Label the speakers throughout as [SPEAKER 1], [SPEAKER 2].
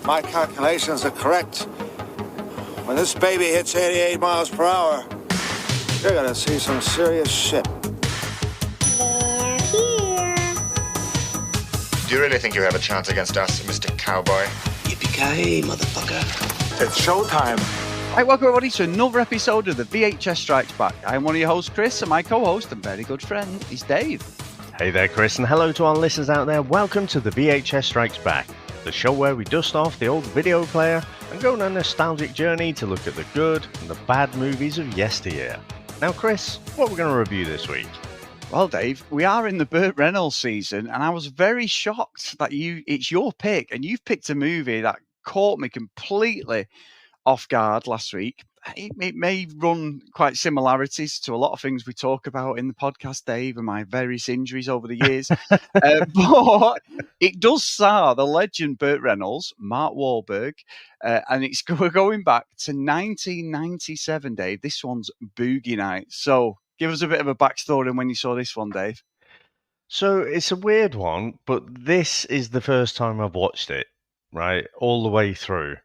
[SPEAKER 1] my calculations are correct, when this baby hits 88 miles per hour, you're gonna see some serious shit.
[SPEAKER 2] They're here.
[SPEAKER 3] Do you really think you have a chance against us, Mr. Cowboy?
[SPEAKER 4] Yippee-ki-yay, motherfucker.
[SPEAKER 1] It's showtime.
[SPEAKER 5] Hi, welcome everybody to another episode of the VHS Strikes Back. I'm one of your hosts, Chris, and my co-host and very good friend is Dave.
[SPEAKER 6] Hey there, Chris, and hello to our listeners out there. Welcome to the VHS Strikes Back, the show where we dust off the old video player and go on a nostalgic journey to look at the good and the bad movies of yesteryear. Now, Chris, what are we going to review this week?
[SPEAKER 5] Well, Dave, we are in the Burt Reynolds season, and I was very shocked that it's your pick, and you've picked a movie that caught me completely off guard last week. It may run quite similarities to a lot of things we talk about in the podcast, Dave, and my various injuries over the years. But it does star the legend Burt Reynolds, Mark Wahlberg, and we're going back to 1997, Dave. This one's Boogie Nights. So give us a bit of a backstory on when you saw this one, Dave.
[SPEAKER 6] So it's a weird one, but this is the first time I've watched it, right, all the way through.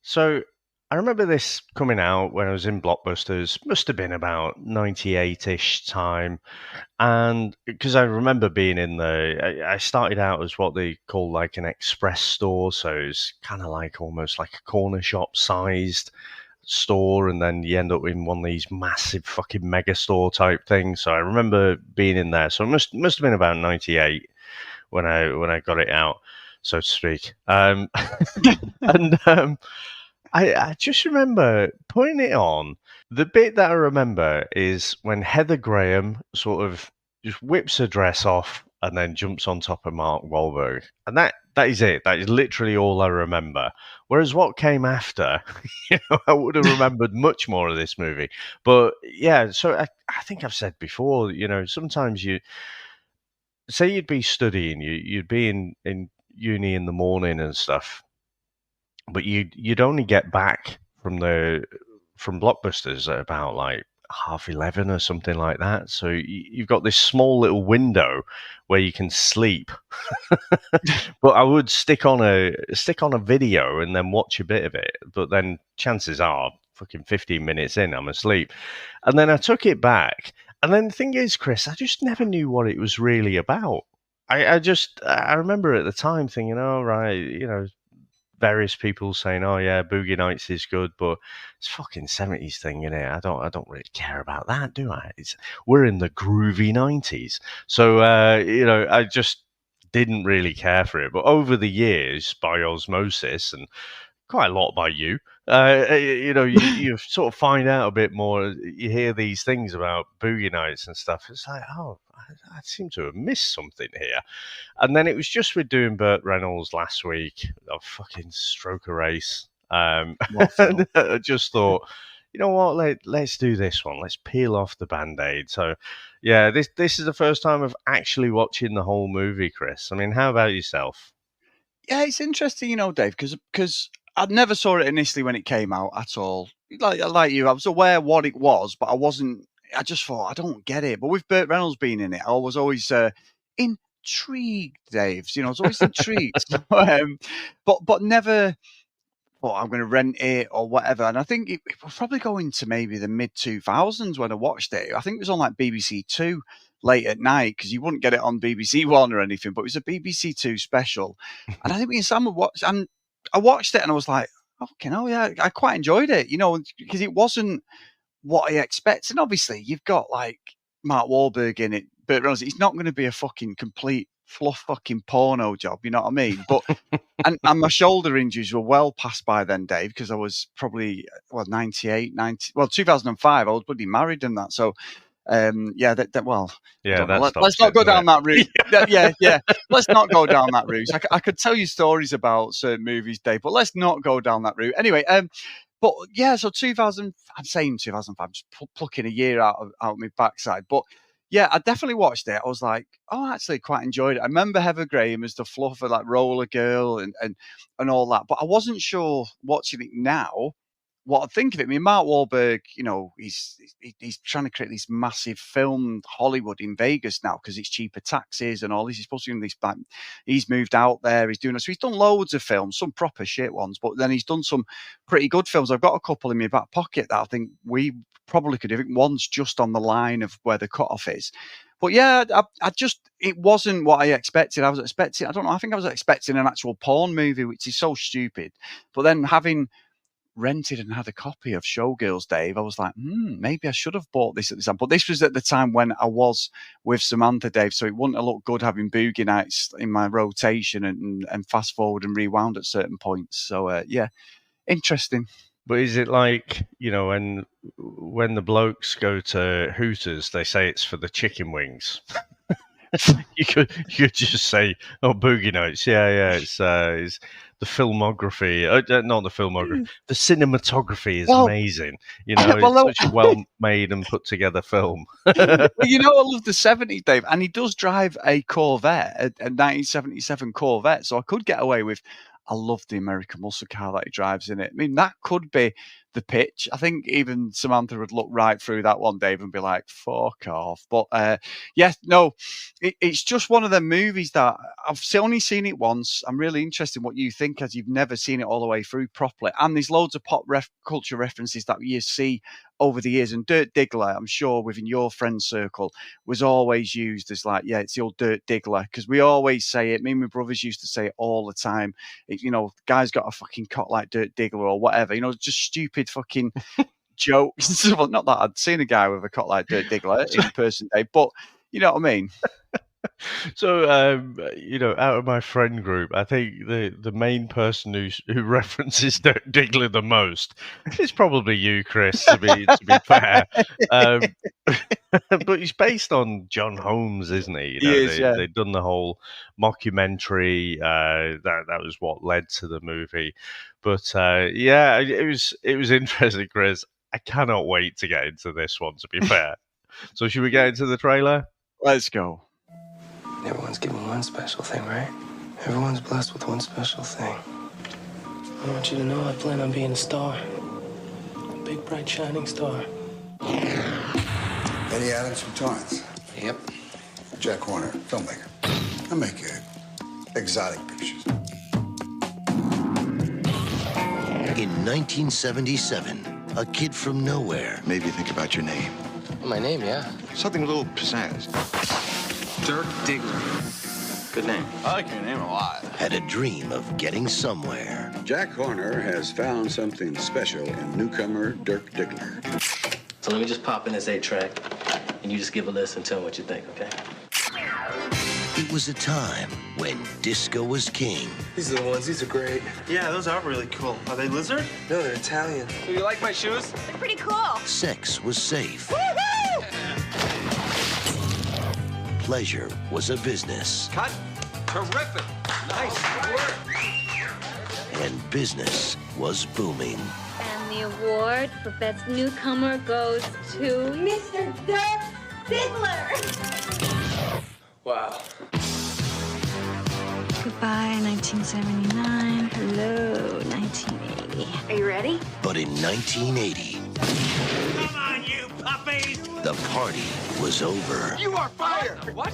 [SPEAKER 6] So I remember this coming out when I was in Blockbusters, must have been about 98-ish time. And because I remember being in I started out as what they call like an express store. So it's kind of like almost like a corner shop sized store. And then you end up in one of these massive fucking mega store type things. So I remember being in there. So it must have been about 98 when I got it out, so to speak. I just remember putting it on. The bit that I remember is when Heather Graham sort of just whips her dress off and then jumps on top of Mark Wahlberg. And that is it. That is literally all I remember. Whereas what came after, I would have remembered much more of this movie. But yeah, so I think I've said before, sometimes you say you'd be studying, you'd be in uni in the morning and stuff. But you'd only get back from Blockbusters at about like 11:30 or something like that. So you've got this small little window where you can sleep. But I would stick on a video and then watch a bit of it. But then chances are, fucking 15 minutes in, I'm asleep. And then I took it back. And then the thing is, Chris, I just never knew what it was really about. I remember at the time thinking, oh, right, various people saying, "Oh yeah, Boogie Nights is good," but it's fucking 70s thing, I don't really care about that, do I? We're in the groovy 90s, so I just didn't really care for it. But over the years, by osmosis and quite a lot by you sort of find out a bit more. You hear these things about Boogie Nights and stuff. It's like, oh, I seem to have missed something here. And then it was just with doing Burt Reynolds last week, a fucking stroke a race. And I just thought, you know what, let's do this one. Let's peel off the Band-Aid. So, yeah, this is the first time of actually watching the whole movie, Chris. I mean, how about yourself?
[SPEAKER 5] Yeah, it's interesting, Dave, because I never saw it initially when it came out at all. Like you, I was aware what it was, but I just thought, I don't get it. But with Burt Reynolds being in it, I was always intrigued, Dave. I was always intrigued. But never thought I'm going to rent it or whatever. And I think it was probably going to maybe the mid-2000s when I watched it. I think it was on like BBC Two late at night, because you wouldn't get it on BBC One or anything, but it was a BBC Two special. And I think me and Sam would watch, and I watched it and I was like, okay, oh yeah, I quite enjoyed it, because it wasn't what I expected. And obviously you've got like Mark Wahlberg in it, Burt Reynolds. It's not going to be a fucking complete fluff fucking porno job, you know what I mean? But and my shoulder injuries were well past by then, Dave, because I was probably 2005. I was bloody married and that. So let's not go down that route. Yeah. Let's not go down that route. I could tell you stories about certain movies, Dave, but let's not go down that route. Anyway, but yeah, so 2000. I'm saying 2005. Just plucking a year out of my backside, but yeah, I definitely watched it. I was like, oh, I actually quite enjoyed it. I remember Heather Graham as the fluffer, like roller girl and all that, but I wasn't sure watching it now what I'd think of it. I mean, Mark Wahlberg, he's trying to create this massive film Hollywood in Vegas now because it's cheaper taxes and all this. He's supposed to be in this back. He's moved out there. He's doing so. He's done loads of films, some proper shit ones, but then he's done some pretty good films. I've got a couple in my back pocket that I think we probably could do. I think one's just on the line of where the cutoff is. But yeah, it wasn't what I expected. I think I was expecting an actual porn movie, which is so stupid. But then having rented and had a copy of Showgirls, Dave, I was like, maybe I should have bought this at the time. But this was at the time when I was with Samantha, Dave, so it wouldn't have looked good having Boogie Nights in my rotation and fast forward and rewound at certain points. So, yeah, interesting.
[SPEAKER 6] But is it like, when the blokes go to Hooters, they say it's for the chicken wings? you could just say, Boogie Nights. Yeah, it's the filmography. Not the filmography. The cinematography is amazing. It's such a well-made and put-together film.
[SPEAKER 5] I love the 70s, Dave, and he does drive a Corvette, a 1977 Corvette, so I could get away with, I love the American muscle car that he drives in it. I mean, that could be the pitch. I think even Samantha would look right through that one, Dave, and be like, fuck off. But it's just one of them movies that I've only seen it once. I'm really interested in what you think, as you've never seen it all the way through properly. And there's loads of pop culture references that you see over the years. And Dirk Diggler, I'm sure within your friend circle, was always used as like, it's the old Dirk Diggler, because we always say it. Me and my brothers used to say it all the time. Guy's got a fucking cock like Dirk Diggler or whatever. Just stupid fucking jokes. Well, not that I'd seen a guy with a cock like Dirk Diggler in person, Dave, but you know what I mean.
[SPEAKER 6] So, out of my friend group, I think the main person who references Dirk Diggler the most is probably you, Chris, to be fair. But he's based on John Holmes, isn't he? They've done the whole mockumentary. That was what led to the movie. But it was interesting, Chris. I cannot wait to get into this one, to be fair. So should we get into the trailer?
[SPEAKER 5] Let's go.
[SPEAKER 7] Everyone's given one special thing, right? Everyone's blessed with one special thing. I want you to know I plan on being a star. A big, bright, shining star.
[SPEAKER 8] Eddie Adams from Torrance.
[SPEAKER 7] Yep.
[SPEAKER 8] Jack Horner, filmmaker. I make exotic pictures.
[SPEAKER 9] In 1977, a kid from nowhere.
[SPEAKER 8] Maybe think about your name.
[SPEAKER 7] My name, yeah.
[SPEAKER 8] Something a little pizzazz.
[SPEAKER 7] Dirk Diggler. Good name.
[SPEAKER 1] I like your name a lot.
[SPEAKER 9] Had a dream of getting somewhere.
[SPEAKER 10] Jack Horner has found something special in newcomer Dirk Diggler.
[SPEAKER 7] So let me just pop in this 8-track, and you just give a listen and tell me what you think, okay?
[SPEAKER 9] It was a time when disco was king.
[SPEAKER 7] These are the ones. These are great.
[SPEAKER 11] Yeah, those are really cool. Are they lizard?
[SPEAKER 7] No, they're Italian.
[SPEAKER 11] Do you like my shoes?
[SPEAKER 2] They're pretty cool.
[SPEAKER 9] Sex was safe.
[SPEAKER 2] Woohoo!
[SPEAKER 9] Pleasure was a business.
[SPEAKER 11] Cut. Terrific. Nice work.
[SPEAKER 9] And business was booming.
[SPEAKER 2] And the award for Best Newcomer goes to Mr. Dirk Diggler.
[SPEAKER 7] Wow.
[SPEAKER 12] Goodbye, 1979. Hello, 1980.
[SPEAKER 2] Are you ready?
[SPEAKER 9] But in 1980,
[SPEAKER 11] Come on, you puppies.
[SPEAKER 9] the party was over.
[SPEAKER 11] You are fired. What?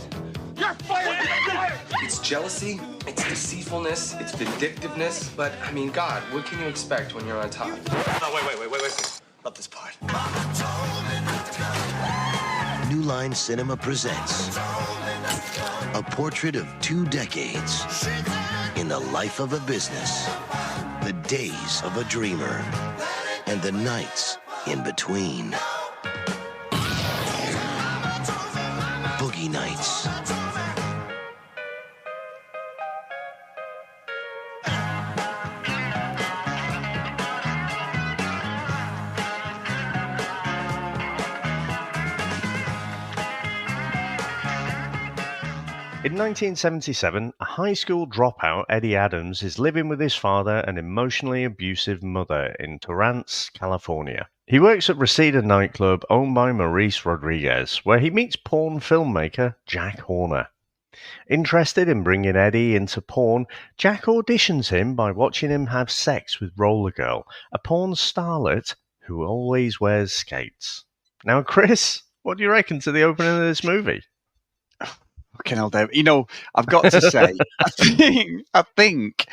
[SPEAKER 11] You're fired. You're fired.
[SPEAKER 7] It's jealousy, it's deceitfulness, it's vindictiveness. But, I mean, God, what can you expect when you're on top?
[SPEAKER 11] Oh, wait. Love this part.
[SPEAKER 9] New Line Cinema presents a portrait of 2 decades in the life of a business, the days of a dreamer, and the nights in between. Boogie Nights.
[SPEAKER 6] In 1977, a high school dropout, Eddie Adams, is living with his father and emotionally abusive mother in Torrance, California. He works at Reseda nightclub owned by Maurice Rodriguez, where he meets porn filmmaker Jack Horner. Interested in bringing Eddie into porn, Jack auditions him by watching him have sex with Roller Girl, a porn starlet who always wears skates. Now, Chris, what do you reckon to the opening of this movie?
[SPEAKER 5] Fucking hell, Dave. I've got to say, I think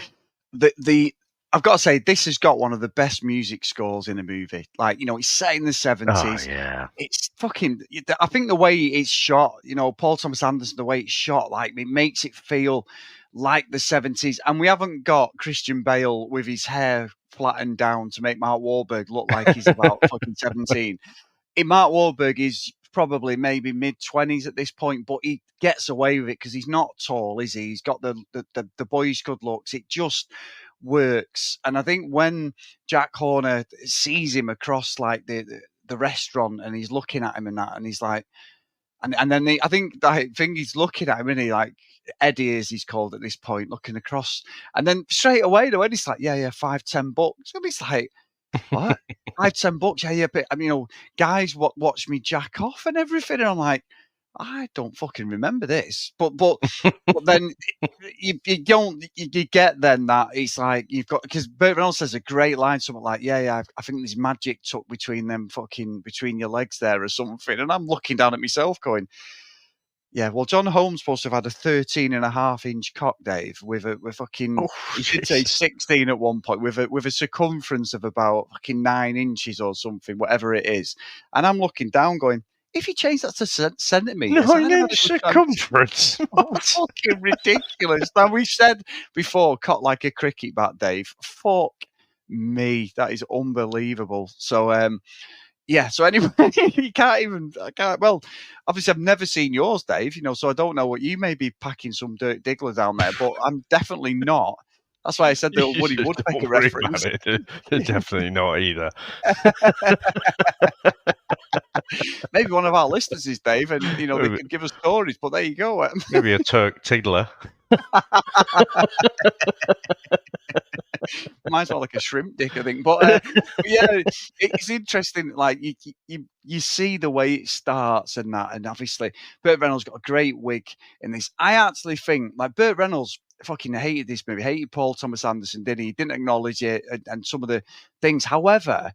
[SPEAKER 5] that I've got to say, this has got one of the best music scores in a movie. Like, it's set in the 70s.
[SPEAKER 6] Oh, yeah.
[SPEAKER 5] It's fucking, I think the way it's shot, Paul Thomas Anderson, the way it's shot, like, it makes it feel like the 70s. And we haven't got Christian Bale with his hair flattened down to make Mark Wahlberg look like he's about fucking 17. Mark Wahlberg is probably maybe mid-20s at this point, but he gets away with it because he's not tall, is he? He's got the boyish good looks. It just works. And I think when Jack Horner sees him across like the restaurant and he's looking at him and he's like, and then I think he's looking at him and he like Eddie, as he's called at this point, looking across, and then straight away though Eddie's like, yeah, $5-10. And he's like, what? $5-10? Yeah. But guys guys watch me jack off and everything. And I'm like, I don't fucking remember this. But then you get then that it's like you've got, because Burt Reynolds says a great line, something like, yeah, I think there's magic tucked between your legs there or something. And I'm looking down at myself going, yeah, well, John Holmes supposed to have had a 13.5-inch cock, Dave, with fucking, he should say 16 at one point, with a circumference of about fucking 9 inches or something, whatever it is. And I'm looking down going, if you change that to centimetres,
[SPEAKER 6] 9-inch circumference.
[SPEAKER 5] Fucking ridiculous. Now, we said before, cut like a cricket bat, Dave. Fuck me. That is unbelievable. So, yeah, so anyway, well, obviously I've never seen yours, Dave, so I don't know what you may be packing some Dirk Diggler down there, but I'm definitely not. That's why I said that Woody would make a reference.
[SPEAKER 6] Definitely not either.
[SPEAKER 5] Maybe one of our listeners is Dave, and they could give us stories, but there you go.
[SPEAKER 6] Maybe a Turk Tiggler.
[SPEAKER 5] Mine's more like a shrimp dick, I think. But yeah, it's interesting. Like you see the way it starts and that, and obviously Burt Reynolds got a great wig in this. I actually think like Burt Reynolds fucking hated this movie, hated Paul Thomas Anderson, didn't he? He didn't acknowledge it and some of the things. However,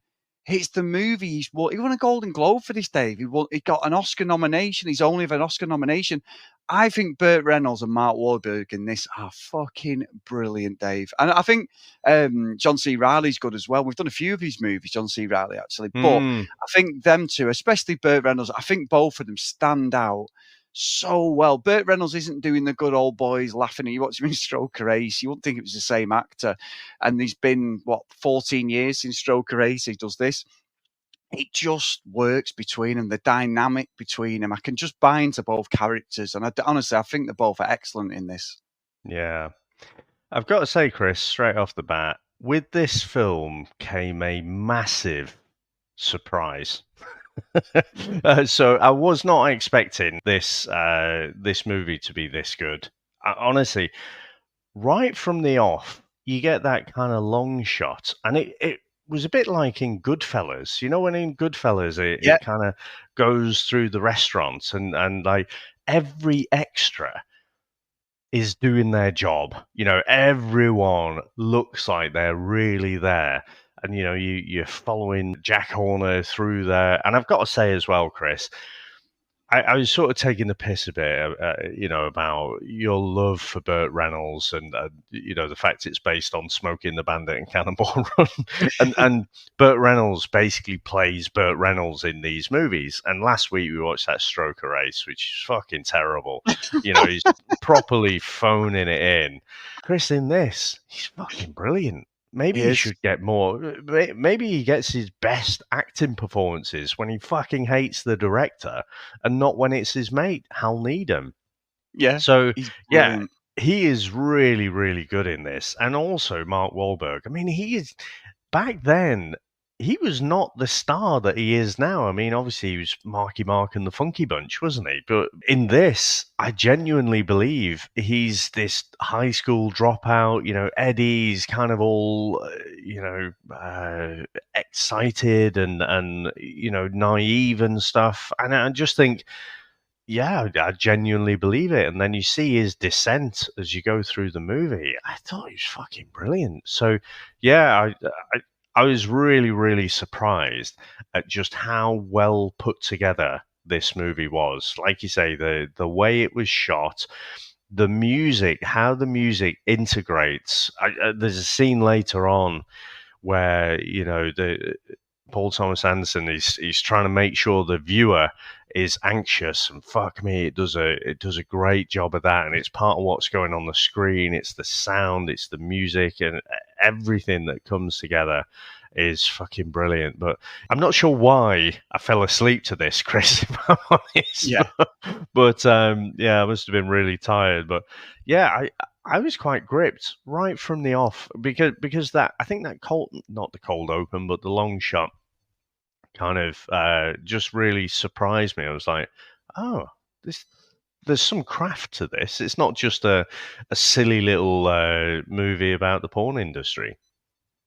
[SPEAKER 5] it's the movie. He won a Golden Globe for this, Dave. He got an Oscar nomination. He's only have an Oscar nomination. I think Burt Reynolds and Mark Wahlberg in this are fucking brilliant, Dave. And I think John C. Reilly's good as well. We've done a few of his movies, John C. Reilly, actually. But I think them two, especially Burt Reynolds, I think both of them stand out so well. Burt Reynolds isn't doing the good old boys laughing at you. Watch him in Stroker Ace. You wouldn't think it was the same actor. And he's been, 14 years since Stroker Ace he does this. It just works between them, the dynamic between them. I can just buy into both characters. And honestly, I think they're both excellent in this.
[SPEAKER 6] Yeah. I've got to say, Chris, straight off the bat, with this film came a massive surprise. So I was not expecting this movie to be this good. Honestly, right from the off, you get that kind of long shot, and it was a bit like in Goodfellas. When in Goodfellas, it kind of goes through the restaurants and like every extra is doing their job. Everyone looks like they're really there. And, you're following Jack Horner through there. And I've got to say as well, Chris, I was sort of taking the piss a bit, about your love for Burt Reynolds and, the fact it's based on Smokey and the Bandit and Cannonball Run. and Burt Reynolds basically plays Burt Reynolds in these movies. And last week we watched that Stroker Race, which is fucking terrible. He's properly phoning it in. Chris, in this, he's fucking brilliant. Maybe he should get more. Maybe he gets his best acting performances when he fucking hates the director and not when it's his mate, Hal Needham.
[SPEAKER 5] Yeah.
[SPEAKER 6] So, yeah, he is really, really good in this. And also Mark Wahlberg. I mean, he is, back then, he was not the star that he is now. I mean, obviously he was Marky Mark and the Funky Bunch, wasn't he? But in this, I genuinely believe he's this high school dropout. Eddie's kind of all, excited and naive and stuff. And I just think yeah, I genuinely believe it. And then you see his descent as you go through the movie. I thought he was fucking brilliant. So, yeah, I was really, really surprised at just how well put together this movie was. Like you say, the way it was shot, the music, how the music integrates. There's a scene later on where the Paul Thomas Anderson he's trying to make sure the viewer is anxious, and fuck me, it does a great job of that, and it's part of what's going on the screen. It's the sound, it's the music, and everything that comes together is fucking brilliant. But I'm not sure why I fell asleep to this, Chris, if I'm honest.
[SPEAKER 5] Yeah.
[SPEAKER 6] But yeah, I must have been really tired. But yeah, I was quite gripped right from the off because that I think that not the cold open, but the long shot kind of just really surprised me. I was like, oh, there's some craft to this. It's not just a silly little movie about the porn industry.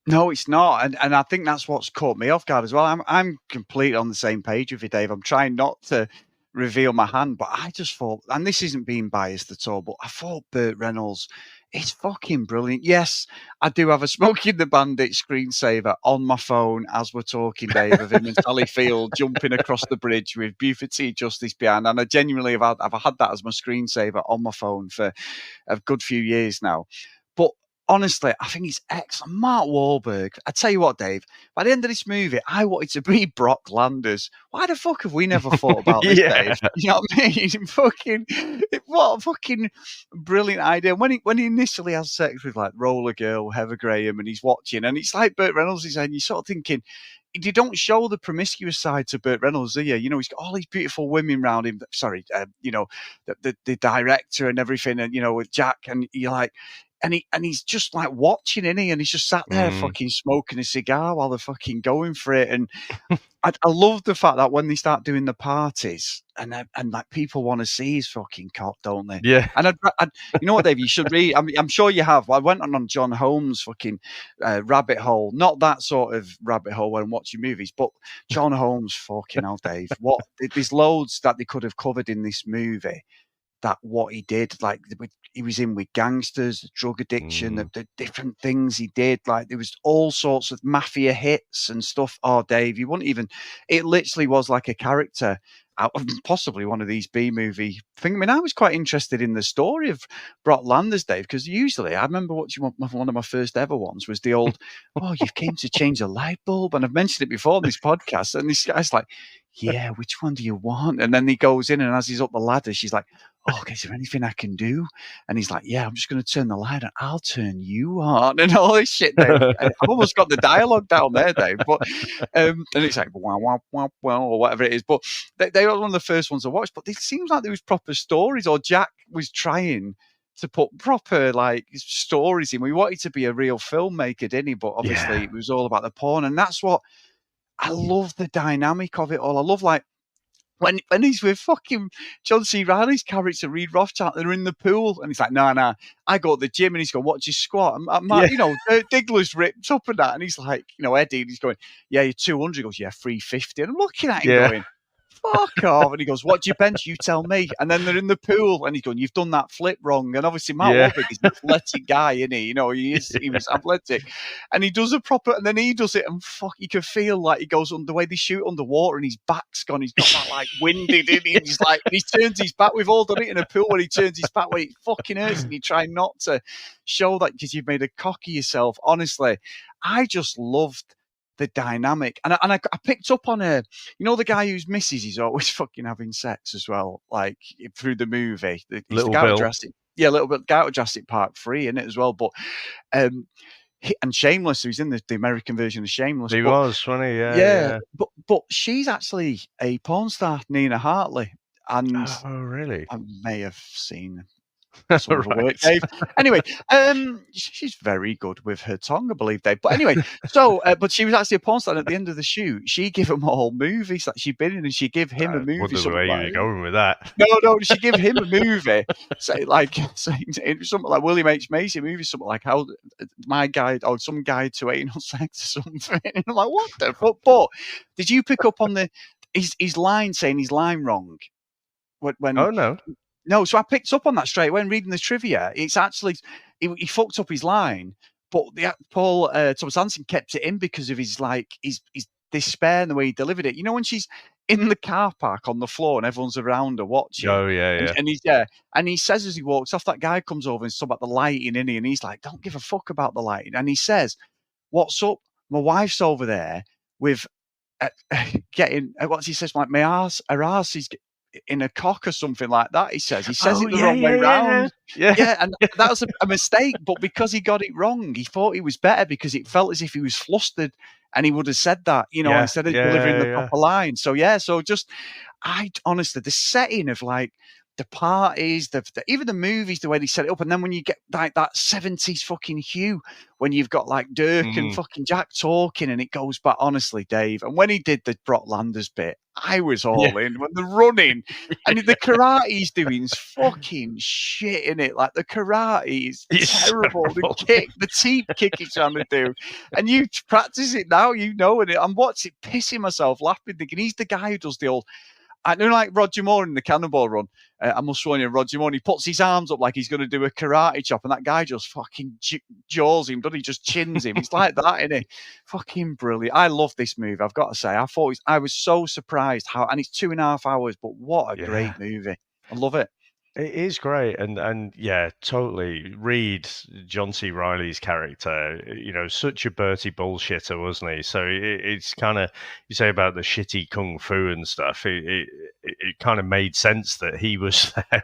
[SPEAKER 5] No, it's not, and I think that's what's caught me off guard as well. I'm completely on the same page with you, Dave. I'm trying not to reveal my hand, but I just thought, and this isn't being biased at all, but I thought Burt Reynolds is fucking brilliant. Yes, I do have a Smokey and the Bandit screensaver on my phone as we're talking, Dave, of him and Sally Field jumping across the bridge with Buford T. Justice behind, and I genuinely I've had that as my screensaver on my phone for a good few years now. But honestly, I think he's excellent. Mark Wahlberg. I tell you what, Dave, by the end of this movie, I wanted to be Brock Landers. Why the fuck have we never thought about this, Dave? You know what I mean? What a fucking brilliant idea. When he initially has sex with like Roller Girl, Heather Graham, and he's watching, and it's like Burt Reynolds is saying, you're sort of thinking, you don't show the promiscuous side to Burt Reynolds, do you? You know, he's got all these beautiful women around him. Sorry, the director and everything, and with Jack, and you're like, and he's just like watching, isn't he? And he's just sat there fucking smoking a cigar while they're fucking going for it. And I love the fact that when they start doing the parties and like people want to see his fucking cock, don't they?
[SPEAKER 6] Yeah.
[SPEAKER 5] And you know what, Dave? You should read. I'm sure you have. I went on John Holmes' fucking rabbit hole. Not that sort of rabbit hole when watching movies, but John Holmes, fucking hell, Dave. There's loads that they could have covered in this movie. That what he did, like he was in with gangsters, the drug addiction, the different things he did. Like there was all sorts of mafia hits and stuff. Oh, Dave, you wouldn't even. It literally was like a character out of possibly one of these B-movie things. I mean, I was quite interested in the story of Brock Landers, Dave, because usually I remember watching one of my first ever ones was the old, oh, you came to change a light bulb, and I've mentioned it before on this podcast, and this guy's like, yeah, which one do you want? And then he goes in, and as he's up the ladder, she's like, oh, okay, is there anything I can do? And he's like, yeah, I'm just going to turn the light on. I'll turn you on. And all this shit, Dave. I've almost got the dialogue down there, Dave. But and it's like, wow, wow, wow, wow, or whatever it is. But they were one of the first ones I watched. But it seems like there was proper stories, or Jack was trying to put proper like stories in. We wanted to be a real filmmaker, didn't he? But obviously it was all about the porn. And that's what I love, the dynamic of it all. I love like when he's with fucking John C. Reilly's character, Reed Rothschild, they're in the pool, and he's like, nah, I go to the gym, and he's going, watch his squat. And Diggler's ripped up and that, and he's like, Eddie, and he's going, yeah, you're 200. He goes, yeah, 350. And I'm looking at him going, fuck off. And he goes, what do you bench? You tell me. And then they're in the pool, and he's going, you've done that flip wrong. And obviously Mark Wahlberg is an athletic guy, isn't he? He was athletic. And he does a proper, and then he does it, and fuck, you can feel like he goes on the way they shoot underwater, and his back's gone. He's got that like winded, and he's like, he turns his back. We've all done it in a pool where he turns his back where it fucking hurts, and you try not to show that because you've made a cock of yourself. Honestly, I just loved the dynamic, and I picked up on the guy whose missus is always fucking having sex as well, like through the movie.
[SPEAKER 6] Little Bill.
[SPEAKER 5] Little bit guy out of Jurassic Park 3 in it as well. But and Shameless, who's in the American version of Shameless.
[SPEAKER 6] He was funny, yeah.
[SPEAKER 5] But she's actually a porn star, Nina Hartley, and
[SPEAKER 6] oh really?
[SPEAKER 5] I may have seen some of her work, Dave. Anyway, she's very good with her tongue, I believe, Dave. But anyway, so but she was actually a porn star. And at the end of the shoot, she gave him all movies that she'd been in, and she gave him a movie.
[SPEAKER 6] Wonder the way you were going with that.
[SPEAKER 5] No, she gave him a movie, something like William H. Macy movie, something like how my guide or some guide to anal sex or something. And I'm like, what the fuck? But did you pick up on his line saying his line wrong? when
[SPEAKER 6] Oh no.
[SPEAKER 5] no, so I picked up on that straight away when reading the trivia. It's actually he fucked up his line, but Paul Thomas Anderson kept it in because of his despair and the way he delivered it. You know, when she's in the car park on the floor and everyone's around her watching.
[SPEAKER 6] Oh yeah.
[SPEAKER 5] And he says as he walks off, that guy comes over and says about the lighting, and he's like, "Don't give a fuck about the lighting." And he says, "What's up? My wife's over there with getting what he says, like her arse is in a cock or something like that." He says it the wrong way round. Yeah, and that was a mistake. But because he got it wrong, he thought he was better because it felt as if he was flustered, and he would have said that, instead of delivering the proper line. So I honestly, the setting of like the parties, even the movies, the way they set it up, and then when you get like that 70s fucking hue, when you've got like Dirk and fucking Jack talking, and it goes back, honestly, Dave. And when he did the Brock Landers bit, I was all in. When they're running, and the karate he's doing is fucking shit in it. Like the karate is terrible. The teep kick he's trying to do, and you practice it now, and I'm watching it, pissing myself laughing, thinking he's the guy who does the old. I know, like Roger Moore in the Cannonball Run. I must warn you, Roger Moore, he puts his arms up like he's going to do a karate chop, and that guy just fucking jaws him, doesn't he? Just chins him. He's like that, isn't he? Fucking brilliant. I love this movie, I've got to say. I was so surprised and it's 2.5 hours, but what a great movie. I love it.
[SPEAKER 6] It is great, and yeah, totally. Reed, John C. Reilly's character, such a Bertie bullshitter, wasn't he? So it's kind of, you say about the shitty kung fu and stuff. It kind of made sense that he was there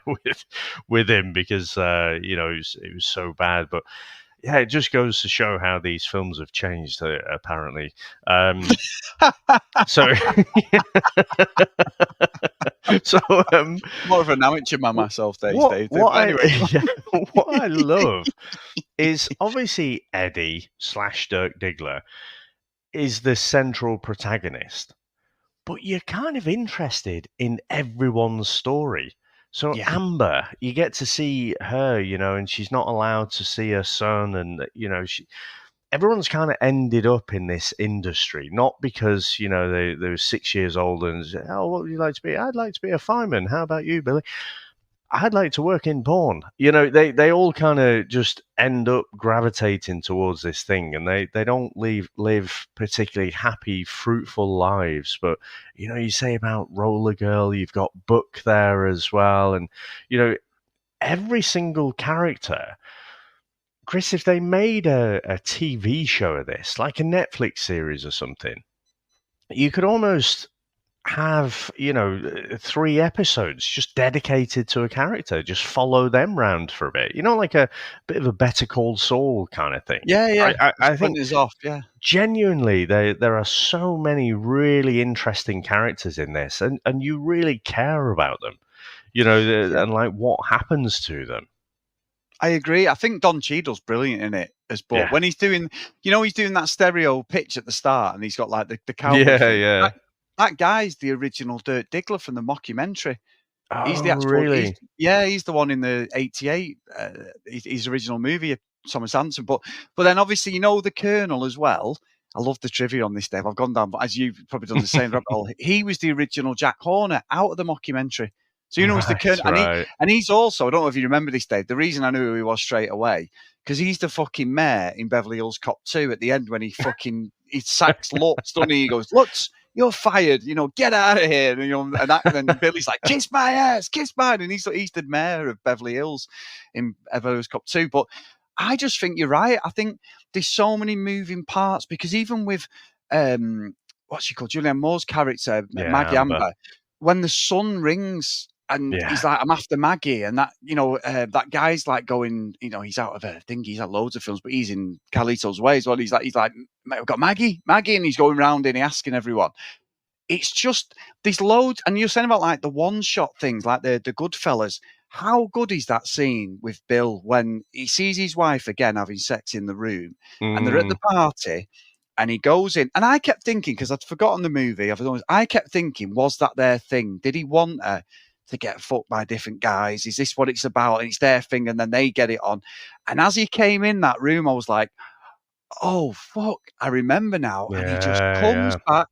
[SPEAKER 6] with him because it was so bad, but. Yeah, it just goes to show how these films have changed, apparently. So
[SPEAKER 5] more of an amateur man myself, Dave.
[SPEAKER 6] What I love is obviously Eddie / Dirk Diggler is the central protagonist, but you're kind of interested in everyone's story. So Amber, you get to see her, and she's not allowed to see her son, and everyone's kind of ended up in this industry, not because they were 6 years old and said, "Oh, what would you like to be?" "I'd like to be a fireman." "How about you, Billy?" "I'd like to work in porn." They all kind of just end up gravitating towards this thing, and they don't live particularly happy, fruitful lives. But you say about Roller Girl, you've got Buck there as well, and every single character. Chris, if they made a TV show of this, like a Netflix series or something, you could almost have 3 episodes just dedicated to a character, just follow them round for a bit, like a bit of a Better Call Saul kind of thing. I think
[SPEAKER 5] it's off.
[SPEAKER 6] Genuinely there are so many really interesting characters in this, and you really care about them, and like what happens to them.
[SPEAKER 5] I agree. I think Don Cheadle's brilliant in it as Buck. When he's doing that stereo pitch at the start, and he's got like the cowboy. That guy's the original Dirk Diggler from the mockumentary. He's the actual.
[SPEAKER 6] Really?
[SPEAKER 5] He's the one in the '88. His original movie, Thomas Anderson. But then obviously the Colonel as well. I love the trivia on this, Dave. I've gone down, but as you've probably done the same, rabbit hole. He was the original Jack Horner out of the mockumentary. So it's the Colonel,
[SPEAKER 6] right.
[SPEAKER 5] and he's also, I don't know if you remember this, Dave. The reason I knew who he was straight away because he's the fucking mayor in Beverly Hills Cop 2 at the end when he sacks Lutz, doesn't he? He goes, "Lutz, you're fired. Get out of here." And then Billy's like, "Kiss my ass, kiss mine." And he's the mayor of Beverly Hills in Beverly Hills Cop 2. But I just think you're right. I think there's so many moving parts because even with what's she called, Julianne Moore's character, Maggie Amber, when the son rings. And he's like, "I'm after Maggie," and that that guy's like going, he's out of a thing. He's had loads of films, but he's in Carlito's Way as well. He's like, "We've got Maggie," and he's going around and asking everyone. It's just there's loads, and you're saying about like the one shot things, like the Goodfellas. How good is that scene with Bill when he sees his wife again having sex in the room, and they're at the party. And he goes in, and I kept thinking because I'd forgotten the movie. I kept thinking, was that their thing? Did he want her to get fucked by different guys? Is this what it's about? And it's their thing, and then they get it on. And as he came in that room, I was like, "Oh fuck, I remember now." And he just comes back.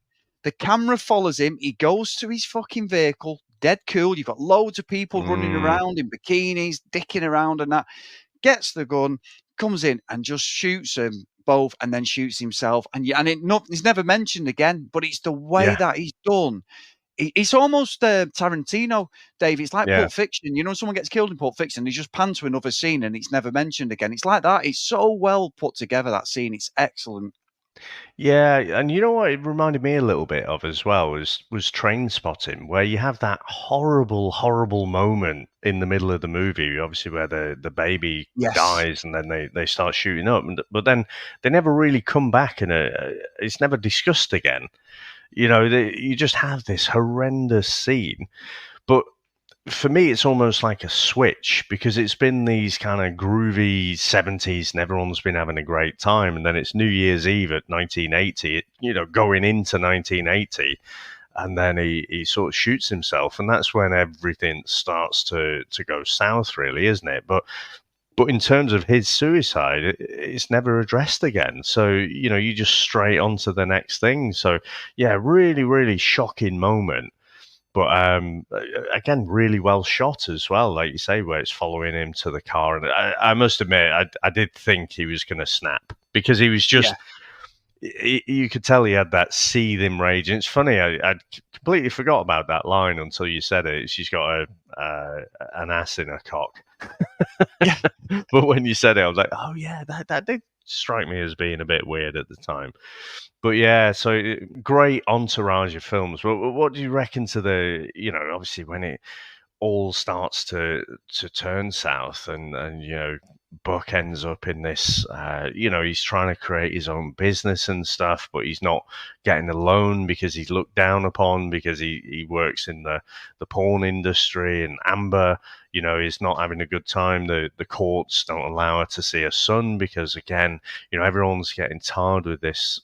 [SPEAKER 5] The camera follows him. He goes to his fucking vehicle, dead cool. You've got loads of people running around in bikinis, dicking around and that. Gets the gun, comes in and just shoots them both and then shoots himself. And it's never mentioned again, but it's the way that he's done. It's almost Tarantino, Dave. It's like Pulp Fiction. You know, someone gets killed in Pulp Fiction, they just pan to another scene and it's never mentioned again. It's like that. It's so well put together, that scene. It's excellent.
[SPEAKER 6] Yeah, and you know what it reminded me a little bit of as well was Train Spotting, where you have that horrible moment in the middle of the movie, obviously where the baby dies and then they start shooting up, but then they never really come back and it's never discussed again. You know, you just have this horrendous scene, but for me, it's almost like a switch because it's been these kind of groovy 70s and everyone's been having a great time. And then it's New Year's Eve at 1980, you know, going into 1980. And then he sort of shoots himself. And that's when everything starts to go south, really, isn't it? But in terms of his suicide, it's never addressed again. So, you know, you just straight on to the next thing. So, yeah, really, really shocking moment. But again, really well shot as well, like you say, where it's following him to the car. And I must admit, I did think he was going to snap because he was just, you could tell he had that seething rage. And it's funny, I completely forgot about that line until you said it. She's got an ass in her cock. But when you said it, I was like, oh yeah, that did strike me as being a bit weird at the time. But yeah, so great entourage of films. But what do you reckon to the, you know, obviously when it all starts to turn south and you know, Buck ends up in this, you know, he's trying to create his own business and stuff, but he's not getting a loan because he's looked down upon because he works in the porn industry, and Amber, you know, is not having a good time. The courts don't allow her to see her son because, again, you know, everyone's getting tarred with this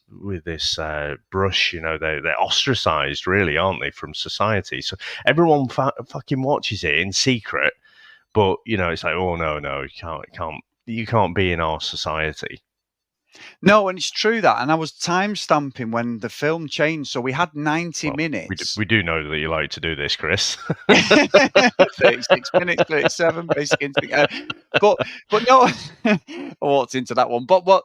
[SPEAKER 6] brush. You know, they're ostracized, really, aren't they, from society? So everyone fucking watches it in secret. But, you know, it's like, oh, no, you can't be in our society.
[SPEAKER 5] No, and it's true that. And I was time stamping when the film changed. So we had 90 minutes.
[SPEAKER 6] We do know that you like to do this, Chris.
[SPEAKER 5] 36 minutes, 37, basically. But no, I walked into that one. But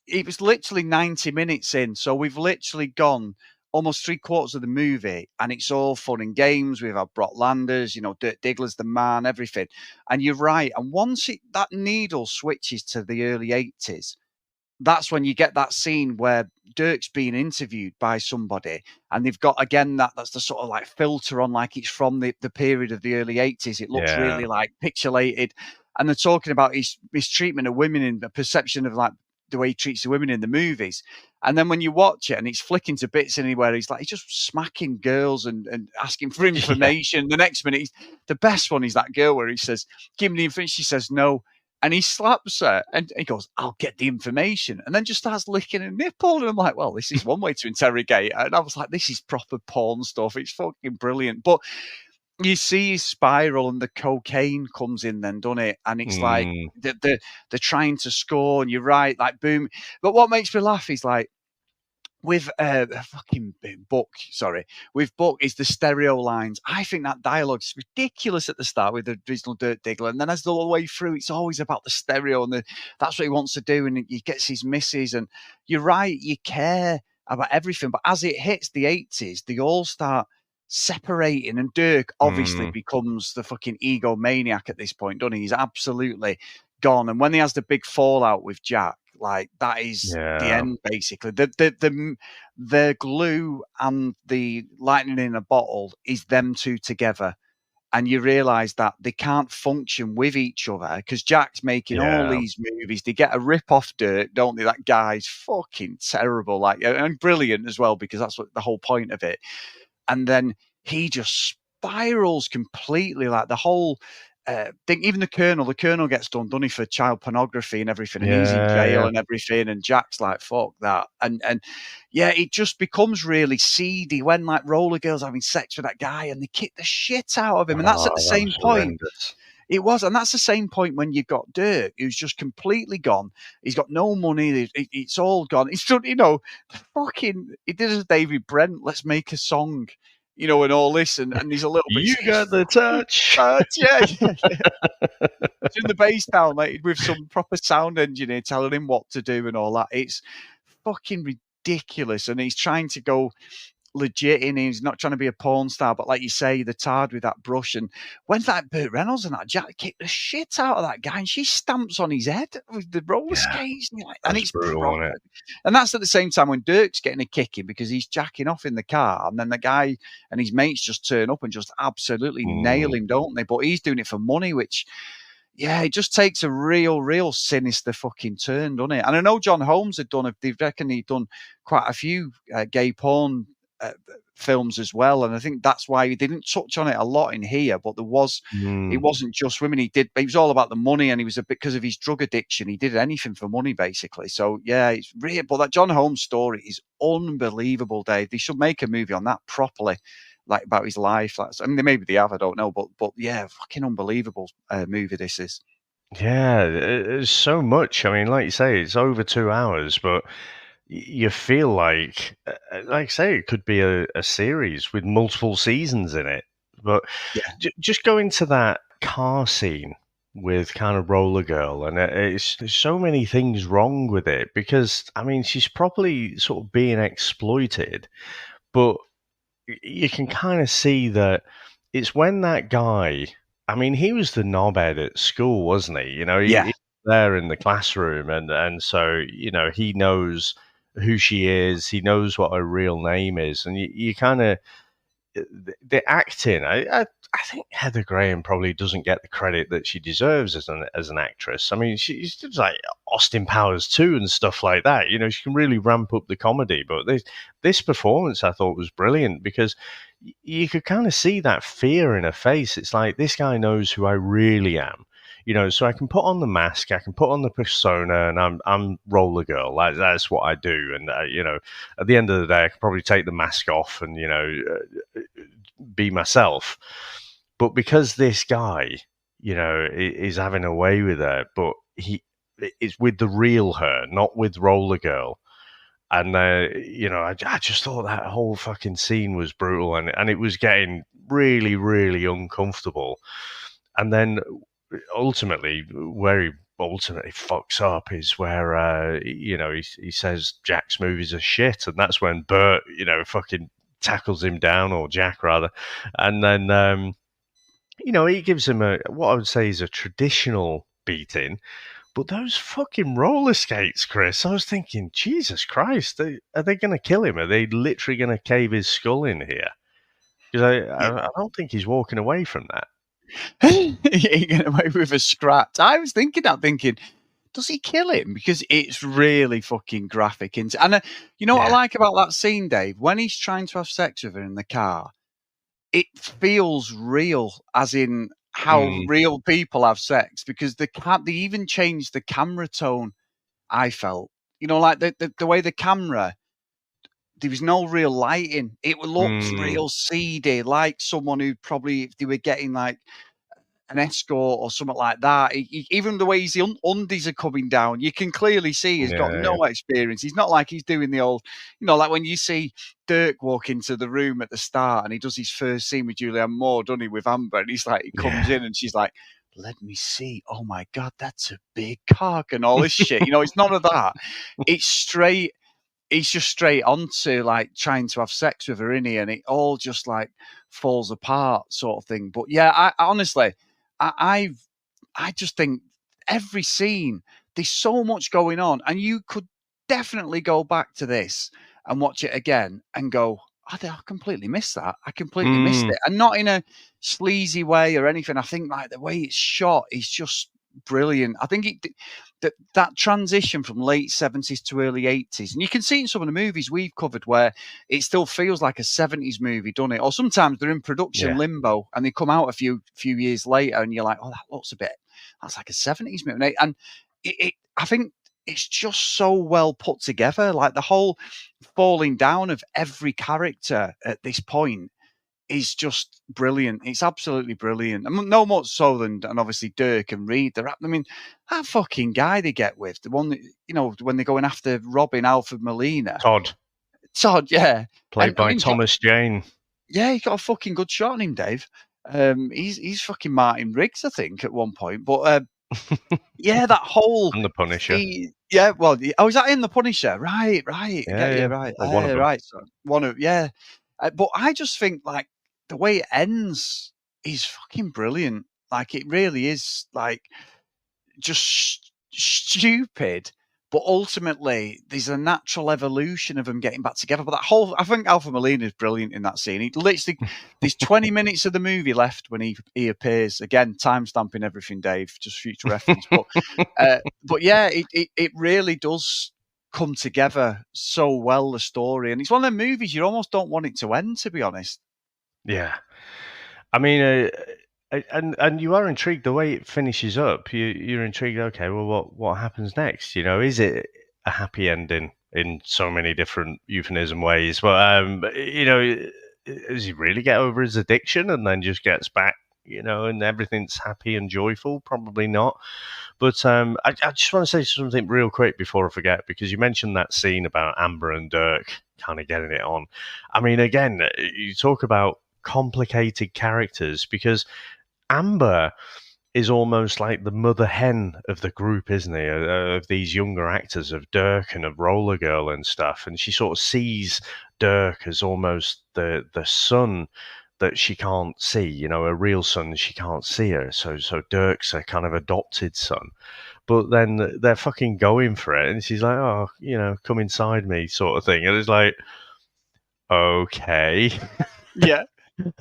[SPEAKER 5] it was literally 90 minutes in. So we've literally gone almost 3/4 of the movie, and it's all fun and games. We've had Brock Landers, you know, Dirk Diggler's the man, everything. And you're right. And once that needle switches to the early 80s, that's when you get that scene where Dirk's being interviewed by somebody, and they've got, again, that's the sort of like filter on, like it's from the period of the early 80s. It looks really like pixelated. And they're talking about his mistreatment of women and the perception of like the way he treats the women in the movies. And then when you watch it and it's flicking to bits anywhere, he's just smacking girls and asking for information. The next minute, the best one is that girl where he says, give me the information. She says no. And he slaps her and he goes, I'll get the information. And then just starts licking a nipple. And I'm like, well, this is one way to interrogate her. And I was like, this is proper porn stuff. It's fucking brilliant. But you see his spiral and the cocaine comes in then, doesn't it? And it's like they're trying to score, and you're right, like boom. But what makes me laugh is like with fucking Buck, with Buck is the stereo lines. I think that dialogue's ridiculous at the start with the original Dirk Diggler, and then as the whole way through, it's always about the stereo and that's what he wants to do, and he gets his misses. And you're right, you care about everything, but as it hits the 80s, they all start separating, and Dirk obviously becomes the fucking egomaniac at this point, doesn't he? He's absolutely gone. And when he has the big fallout with Jack, like that is the end, basically. The glue and the lightning in a bottle is them two together. And you realise that they can't function with each other because Jack's making all these movies. They get a rip-off Dirk, don't they? That guy's fucking terrible, like, and brilliant as well, because that's what the whole point of it. And then he just spirals completely, like the whole thing. Even the Colonel gets done, doesn't he, for child pornography and everything, and he's in jail and everything, and Jack's like, fuck that. And it just becomes really seedy when like roller girls having sex with that guy and they kick the shit out of him. And that's at the same point. It was, and that's the same point when you've got Dirk, who's just completely gone. He's got no money. It's all gone. He's, you know, fucking, he did as David Brent, let's make a song. you know, and all this, and he's a little bit.
[SPEAKER 6] You got the touch.
[SPEAKER 5] Yeah. In the bass down, like with some proper sound engineer telling him what to do and all that. It's fucking ridiculous, and he's trying to go legit in. He's not trying to be a porn star, but like you say, the tard with that brush. And when like Burt Reynolds and that Jack kicked the shit out of that guy, and she stamps on his head with the roller skates, and it's
[SPEAKER 6] brutal,
[SPEAKER 5] proper.
[SPEAKER 6] isn't it?
[SPEAKER 5] And that's at the same time when Dirk's getting a kicking because he's jacking off in the car, and then the guy and his mates just turn up and just absolutely nail him, don't they? But he's doing it for money, which. Yeah, it just takes a real sinister fucking turn, doesn't it? And I know John Holmes they reckon he'd done quite a few gay porn films as well, and I think that's why he didn't touch on it a lot in here. But it wasn't just women. He was all about the money, and he was because of his drug addiction. He did anything for money, basically. So yeah, it's real. But that John Holmes story is unbelievable, Dave. They should make a movie on that properly. Like about his life. I mean, maybe they have, I don't know, but yeah, fucking unbelievable movie this is.
[SPEAKER 6] Yeah, there's so much. I mean, like you say, it's over 2 hours, but you feel like I say, it could be a series with multiple seasons in it. But just go into that car scene with kind of Roller Girl, and there's so many things wrong with it because, I mean, she's probably sort of being exploited, but you can kind of see that it's when that guy, I mean, he was the knobhead at school, wasn't he? You know, he was there in the classroom, and so, you know, he knows who she is, he knows what her real name is, and you kind of, the acting, I think Heather Graham probably doesn't get the credit that she deserves as an actress. I mean, she's just like Austin Powers 2 and stuff like that. You know, she can really ramp up the comedy. But this performance I thought was brilliant because you could kind of see that fear in her face. It's like, this guy knows who I really am. You know, so I can put on the mask, I can put on the persona, and I'm Roller Girl. That's what I do. And you know, at the end of the day, I can probably take the mask off and, you know, be myself. But because this guy, you know, is having a way with her, but it's with the real her, not with Roller Girl. And you know, I just thought that whole fucking scene was brutal, and it was getting really uncomfortable. And then ultimately, where he ultimately fucks up is where you know, he says Jack's movies are shit, and that's when Burt, you know, fucking tackles him down, or Jack rather, and then you know, he gives him what I would say is a traditional beating. But those fucking roller skates, Chris, I was thinking, Jesus Christ, are they going to kill him? Are they literally going to cave his skull in here? Because I don't think he's walking away from that.
[SPEAKER 5] He ain't getting away with a scratch. I was thinking, does he kill him? Because it's really fucking graphic. And you know what I like about that scene, Dave? When he's trying to have sex with her in the car, it feels real, as in how real people have sex, because they even changed the camera tone. I felt, you know, like the way the camera, there was no real lighting. It looked real seedy, like someone who probably, if they were getting like an escort or something like that. Even the way his undies are coming down, you can clearly see he's got no experience. He's not like he's doing the old, you know, like when you see Dirk walk into the room at the start and he does his first scene with Julianne Moore, doesn't he, with Amber, and he's like, he comes in and she's like, let me see. Oh my God, that's a big cock and all this shit. You know, it's none of that. It's straight. He's just straight onto like trying to have sex with her, innit? And it all just like falls apart, sort of thing. But yeah, I honestly, I just think every scene, there's so much going on, and you could definitely go back to this and watch it again and go, I completely missed that. I completely missed it, and not in a sleazy way or anything. I think like the way it's shot is just brilliant. I think that transition from late 70s to early 80s, and you can see in some of the movies we've covered where it still feels like a 70s movie, doesn't it? Or sometimes they're in production limbo and they come out a few years later and you're like, oh, that's like a 70s movie. And I think it's just so well put together. Like the whole falling down of every character at this point is just brilliant. It's absolutely brilliant. And no more so than obviously Dirk and Reed. I mean, that fucking guy they get with, the one that, you know, when they're going after Robin, Alfred Molina.
[SPEAKER 6] Todd,
[SPEAKER 5] yeah.
[SPEAKER 6] Played by Thomas Jane.
[SPEAKER 5] Yeah, he got a fucking good shot on him, Dave. He's fucking Martin Riggs, I think, at one point. But yeah, that whole
[SPEAKER 6] And the Punisher.
[SPEAKER 5] Yeah, well, is that in the Punisher? Right.
[SPEAKER 6] Yeah.
[SPEAKER 5] Right.
[SPEAKER 6] Well, one of them.
[SPEAKER 5] Right. So but I just think like the way it ends is fucking brilliant. Like it really is like just stupid. But ultimately, there's a natural evolution of them getting back together. But I think Alpha Molina is brilliant in that scene. He literally, there's 20 minutes of the movie left when he appears. Again, time stamping everything, Dave, just future reference. But yeah, it really does come together so well, the story. And it's one of them movies you almost don't want it to end, to be honest.
[SPEAKER 6] Yeah. I mean, and you are intrigued the way it finishes up. You're intrigued. Okay, well, what happens next? Is it a happy ending in so many different euphemism ways? But does he really get over his addiction and then just gets back? And everything's happy and joyful? Probably not. But I just want to say something real quick before I forget, because you mentioned that scene about Amber and Dirk kind of getting it on. I mean, again, you talk about complicated characters, because Amber is almost like the mother hen of the group, isn't he? Of these younger actors, of Dirk and of Roller Girl and stuff. And she sort of sees Dirk as almost the son that she can't see, a real son, she can't see her. So Dirk's a kind of adopted son. But then they're fucking going for it. And she's like, oh, come inside me sort of thing. And it's like, okay.
[SPEAKER 5] Yeah.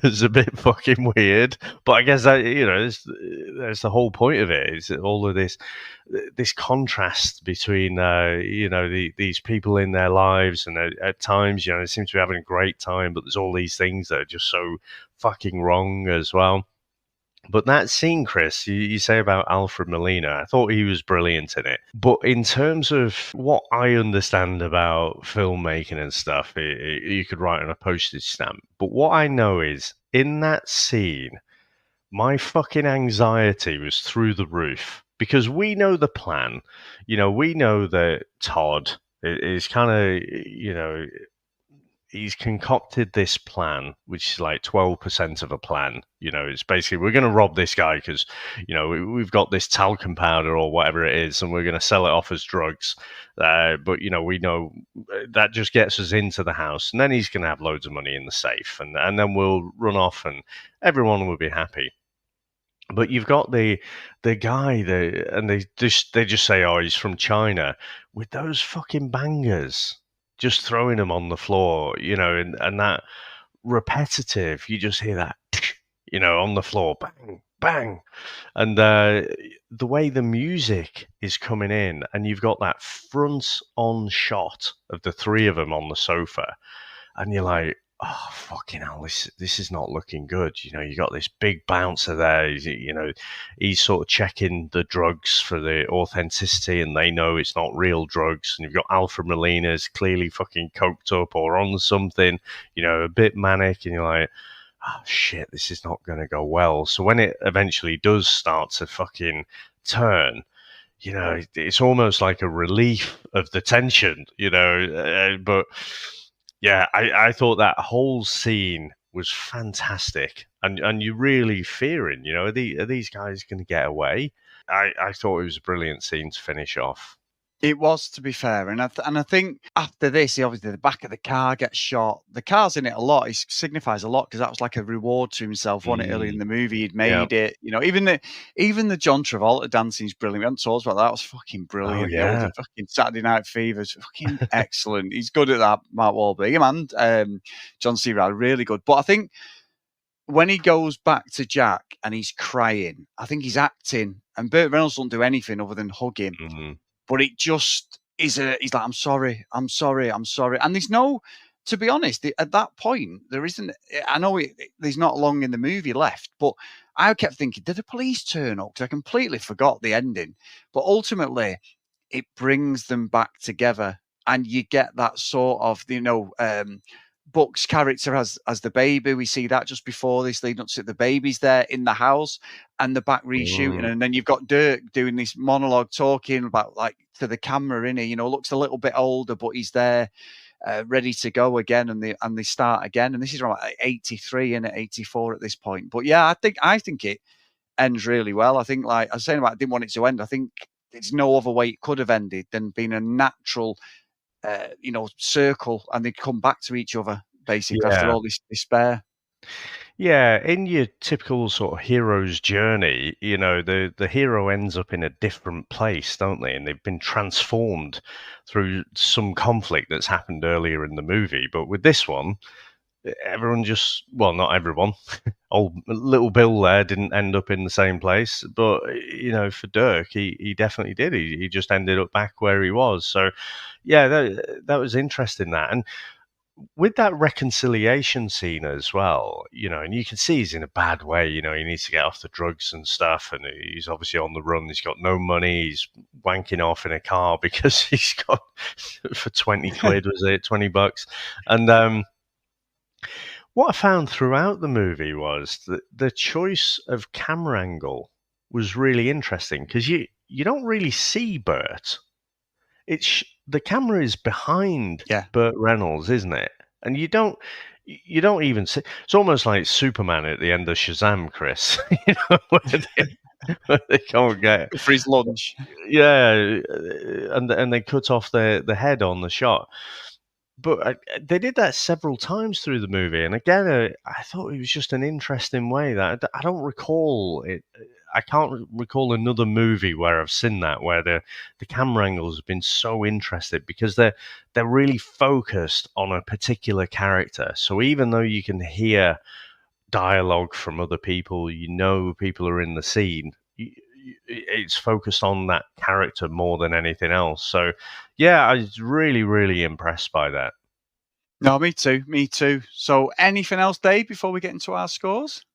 [SPEAKER 6] It's a bit fucking weird, but I guess that that's the whole point of it. Is all of this contrast between these people in their lives, and at times they seem to be having a great time, but there's all these things that are just so fucking wrong as well. But that scene, Chris, you say about Alfred Molina, I thought he was brilliant in it. But in terms of what I understand about filmmaking and stuff, you could write on a postage stamp. But what I know is, in that scene, my fucking anxiety was through the roof. Because we know the plan. We know that Todd is kind of, he's concocted this plan, which is like 12% of a plan. It's basically, we're going to rob this guy because, we've got this talcum powder or whatever it is, and we're going to sell it off as drugs. But, we know that just gets us into the house, and then he's going to have loads of money in the safe, and then we'll run off and everyone will be happy. But you've got the guy, and they just say, oh, he's from China, with those fucking bangers. Just throwing them on the floor, and that repetitive, you just hear that, on the floor, bang, bang. And the way the music is coming in, and you've got that front-on shot of the three of them on the sofa, and you're like, oh, fucking hell, this is not looking good. You got this big bouncer there. He's sort of checking the drugs for the authenticity, and they know it's not real drugs. And you've got Alfred Molina's clearly fucking coked up or on something, a bit manic, and you're like, oh, shit, this is not going to go well. So when it eventually does start to fucking turn, it's almost like a relief of the tension, but... Yeah, I thought that whole scene was fantastic, and you're really fearing, are these guys going to get away? I thought it was a brilliant scene to finish off.
[SPEAKER 5] It was, to be fair, and I think after this, obviously the back of the car gets shot. The car's in it a lot. It signifies a lot because that was like a reward to himself. Wasn't it, early in the movie, he'd made it. Even the John Travolta dancing is brilliant. We haven't talked about that. That was fucking brilliant.
[SPEAKER 6] Oh, yeah.
[SPEAKER 5] The fucking Saturday Night Fever's fucking excellent. He's good at that. Mark Wahlberg, him and John C. Reilly, really good. But I think when he goes back to Jack and he's crying, I think he's acting, and Burt Reynolds doesn't do anything other than hug him.
[SPEAKER 6] Mm-hmm.
[SPEAKER 5] But it just he's like, I'm sorry. And there's no, to be honest, at that point, there isn't, I know there's not long in the movie left, but I kept thinking, did the police turn up? Because I completely forgot the ending. But ultimately, it brings them back together, and you get that sort of, Buck's character as the baby. We see that just before this, leading up to the baby's there in the house and the back reshooting. And then you've got Dirk doing this monologue talking about, like, to the camera, looks a little bit older, but he's there. ready to go again, and they start again. And this is around 83 and 84 at this point. But yeah, I think it ends really well. I think, like I was saying about, I didn't want it to end. I think there's no other way it could have ended than being a natural, circle, and they come back to each other basically after all this despair.
[SPEAKER 6] Yeah, in your typical sort of hero's journey, the hero ends up in a different place, don't they? And they've been transformed through some conflict that's happened earlier in the movie. But with this one, everyone not everyone. Old little Bill there didn't end up in the same place, but for Dirk, he definitely did. He just ended up back where he was. So, yeah, that was interesting. That, and with that reconciliation scene as well, and you can see he's in a bad way. He needs to get off the drugs and stuff, and he's obviously on the run. He's got no money. He's wanking off in a car because he's got for 20 quid, was it $20? And what I found throughout the movie was that the choice of camera angle was really interesting, because you don't really see Burt. The camera is behind Burt Reynolds, isn't it? And you don't even see. It's almost like Superman at the end of Shazam, Chris. Where they can't get
[SPEAKER 5] for his lunch.
[SPEAKER 6] Yeah, and they cut off the head on the shot. But they did that several times through the movie, and again, I thought it was just an interesting way that I don't recall it. I can't recall another movie where I've seen that, where the camera angles have been so interesting, because they're really focused on a particular character. So even though you can hear dialogue from other people, people are in the scene, it's focused on that character more than anything else. So yeah, I was really, really impressed by that.
[SPEAKER 5] No, me too. So anything else, Dave, before we get into our scores?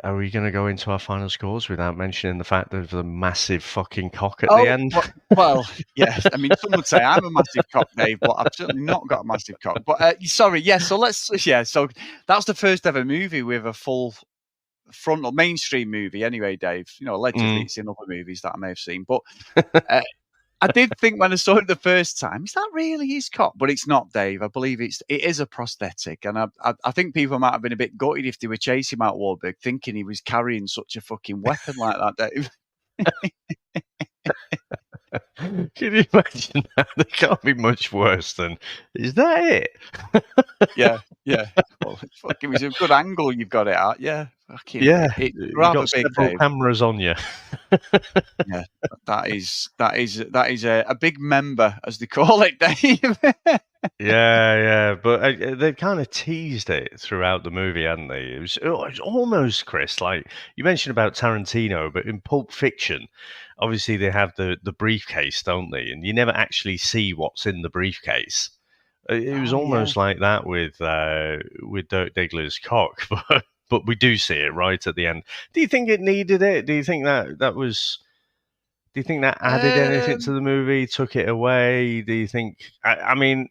[SPEAKER 6] Are we going to go into our final scores without mentioning the fact of the massive fucking cock at the end?
[SPEAKER 5] Well, yes. I mean, some would say I'm a massive cock, Dave, but I've certainly not got a massive cock. But sorry, yes. So so that's the first ever movie with a full frontal mainstream movie. Anyway, Dave, allegedly it's in other movies that I may have seen, but I did think when I saw it the first time, is that really his cock? But it's not, Dave. I believe it is a prosthetic, and I think people might have been a bit gutted if they were chasing Mark Wahlberg, thinking he was carrying such a fucking weapon like that, Dave.
[SPEAKER 6] Can you imagine that? They can't be much worse than, is that it?
[SPEAKER 5] Yeah. Well, it was a good angle you've got it at. Yeah.
[SPEAKER 6] You've got several cameras on you.
[SPEAKER 5] Yeah, that is a big member, as they call it, Dave.
[SPEAKER 6] Yeah, but they kind of teased it throughout the movie, hadn't they? It was almost, Chris, like you mentioned about Tarantino, but in Pulp Fiction, obviously they have the briefcase, don't they? And you never actually see what's in the briefcase. It was almost like that with Dirk Diggler's cock, but we do see it right at the end. Do you think it needed it? Do you think that was? Do you think that added anything to the movie? Took it away? Do you think? I mean,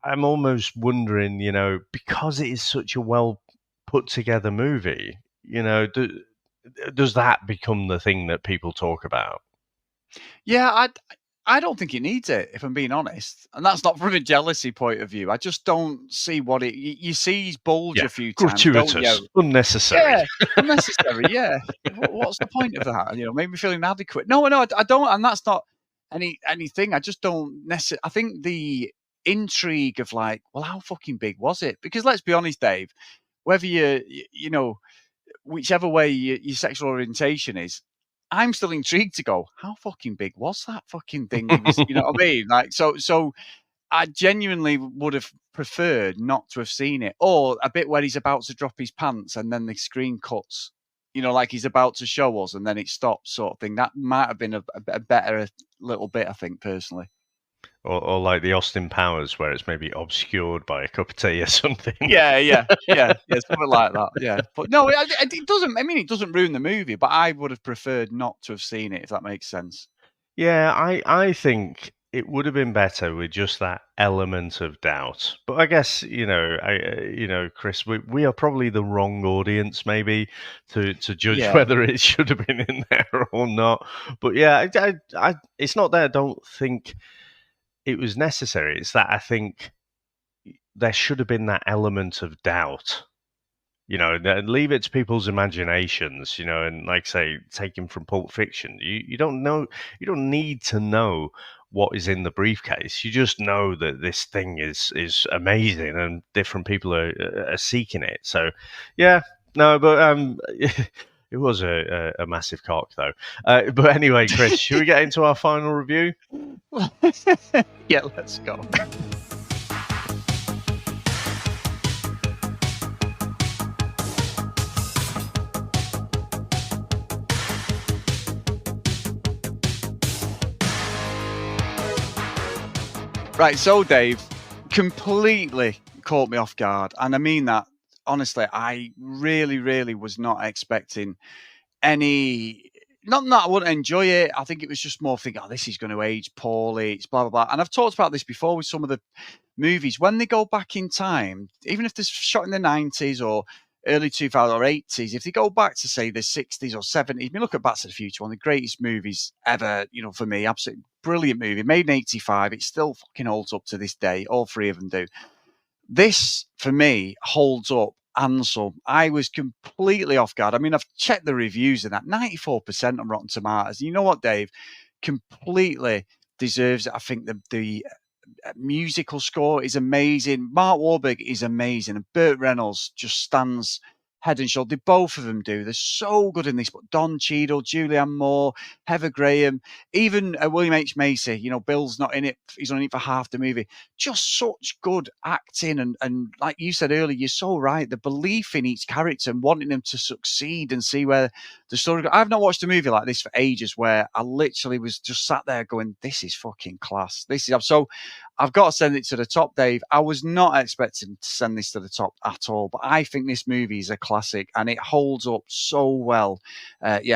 [SPEAKER 6] I'm almost wondering, because it is such a well put together movie, does that become the thing that people talk about?
[SPEAKER 5] Yeah, I don't think it needs it, if I'm being honest. And that's not from a jealousy point of view. I just don't see what it... You see he's bulge a few times,
[SPEAKER 6] gratuitous,
[SPEAKER 5] don't you?
[SPEAKER 6] unnecessary.
[SPEAKER 5] Yeah, unnecessary, yeah. What's the point of that? Made me feel inadequate. No, I don't, and that's not anything. I just don't necessarily... I think the intrigue of like, well, how fucking big was it? Because let's be honest, Dave, whether whichever way your sexual orientation is, I'm still intrigued to go, how fucking big was that fucking thing? You know what I mean? Like, so I genuinely would have preferred not to have seen it, or a bit where he's about to drop his pants and then the screen cuts, like he's about to show us and then it stops, sort of thing. That might have been a better little bit, I think, personally.
[SPEAKER 6] Or like the Austin Powers, where it's maybe obscured by a cup of tea or something.
[SPEAKER 5] Yeah, something like that. Yeah, but no, it doesn't. I mean, it doesn't ruin the movie, but I would have preferred not to have seen it, if that makes sense.
[SPEAKER 6] Yeah, I think it would have been better with just that element of doubt. But I guess Chris, we are probably the wrong audience, maybe, to judge whether it should have been in there or not. But yeah, I it's not that I don't think it was necessary. It's that I think there should have been that element of doubt. Leave it to people's imaginations, and like say, taken from Pulp Fiction, you don't know, you don't need to know what is in the briefcase. You just know that this thing is amazing and different people are seeking it. So, yeah, no, but it was a massive cock though. But anyway, Chris, should we get into our final review?
[SPEAKER 5] Yeah, let's go. Right, so Dave, completely caught me off guard. And I mean that, honestly, I really, really was not expecting any... Not that I wouldn't enjoy it. I think it was just more thinking, this is going to age poorly. It's blah, blah, blah. And I've talked about this before with some of the movies. When they go back in time, even if they're shot in the 90s or early 2000s or 80s, if they go back to, say, the 60s or 70s, I mean, look at Back to the Future, one of the greatest movies ever, for me, absolutely brilliant movie, made in 85. It still fucking holds up to this day. All three of them do. This, for me, holds up handsome. I was completely off guard. I mean, I've checked the reviews and that 94% on Rotten Tomatoes. You know what, Dave? Completely deserves it. I think the musical score is amazing. Mark Wahlberg is amazing. And Burt Reynolds just stands head and shoulder. Both of them do. They're so good in this. But Don Cheadle, Julianne Moore, Heather Graham, even William H. Macy. Bill's not in it. He's only in it for half the movie. Just such good acting. And like you said earlier, you're so right. The belief in each character and wanting them to succeed and see where the story goes. I've not watched a movie like this for ages where I literally was just sat there going, this is fucking class. So I've got to send it to the top, Dave. I was not expecting to send this to the top at all, but I think this movie is a classic and it holds up so well.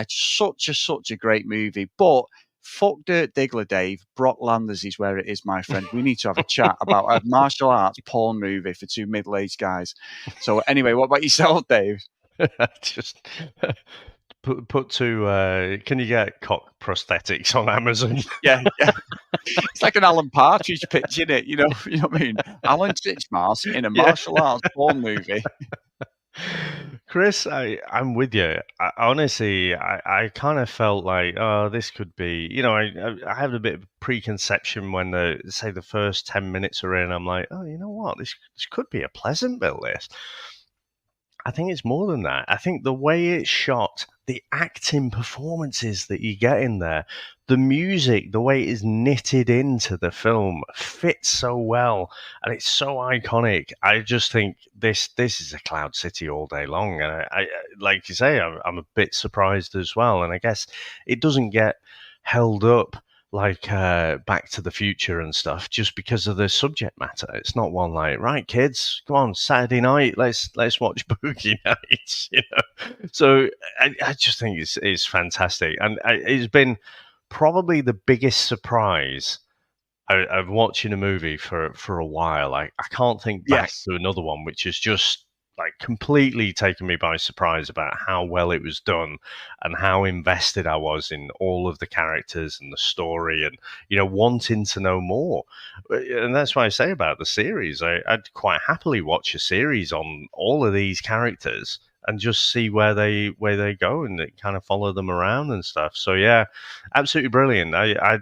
[SPEAKER 5] Such a great movie. But fuck Dirk Diggler, Dave. Brock Landers is where it is, my friend. We need to have a chat about a martial arts porn movie for two middle-aged guys. So anyway, what about yourself, Dave?
[SPEAKER 6] Just put to can you get cock prosthetics on Amazon?
[SPEAKER 5] Yeah. It's like an Alan Partridge pitch, isn't it? You know what I mean? Alan Titchmarsh in a martial arts porn movie.
[SPEAKER 6] Chris, I'm with you. Honestly, I kind of felt like, this could be, I had a bit of preconception when the first 10 minutes are in. I'm like, you know what? This could be a Pleasantville, this. I think it's more than that. I think the way it's shot, the acting performances that you get in there, the music, the way it is knitted into the film fits so well, and it's so iconic. I just think this is a Cloud City all day long, and I like you say, I'm a bit surprised as well. And I guess it doesn't get held up like Back to the Future and stuff just because of the subject matter. It's not one like, right, kids, come on, Saturday night, let's watch Boogie Nights, So I just think it's fantastic, and it's been probably the biggest surprise of watching a movie for a while. I can't think back to another one which has just like completely taken me by surprise about how well it was done and how invested I was in all of the characters and the story, and wanting to know more. And that's why I say about the series, I'd quite happily watch a series on all of these characters and just see where they go and kind of follow them around and stuff. So yeah, absolutely brilliant. I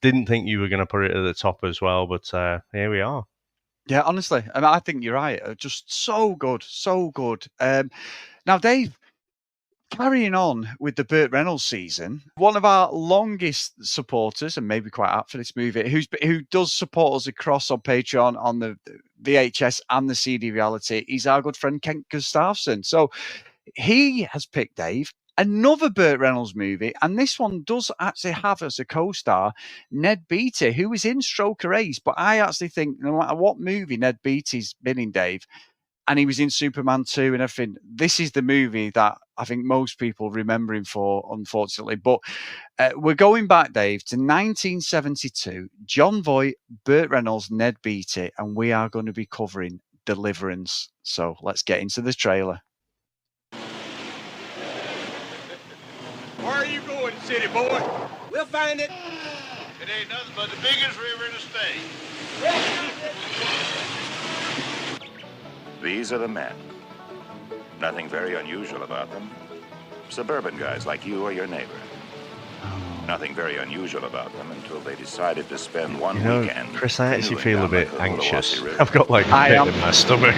[SPEAKER 6] didn't think you were going to put it at the top as well, but here we are.
[SPEAKER 5] Yeah, honestly, and I think you're right. Just so good, so good. Now, Dave, carrying on with the Burt Reynolds season, one of our longest supporters, and maybe quite apt for this movie, who does support us across on Patreon, on the VHS and the CD reality, is our good friend Kent Gustafsson. So he has picked, Dave, another Burt Reynolds movie, and this one does actually have as a co-star Ned Beatty, who was in Stroker Ace. But I actually think no matter what movie Ned Beatty's been in, Dave, and he was in Superman 2 and everything, this is the movie that I think most people remember him for, unfortunately. But we're going back, Dave, to 1972, John Voight, Burt Reynolds, Ned Beatty, and we are going to be covering Deliverance. So let's get into the trailer.
[SPEAKER 11] Where are you going, city boy? We'll find it.
[SPEAKER 13] It ain't nothing but the biggest river in the state.
[SPEAKER 14] These are the men. Nothing very unusual about them. Suburban guys like you or your neighbor. Nothing very unusual about them until they decided to spend one weekend.
[SPEAKER 6] Chris, I actually
[SPEAKER 14] canoeing
[SPEAKER 6] feel a
[SPEAKER 14] down
[SPEAKER 6] bit
[SPEAKER 14] the
[SPEAKER 6] anxious.
[SPEAKER 14] Coolawasi River.
[SPEAKER 6] I've got like a pit in my stomach.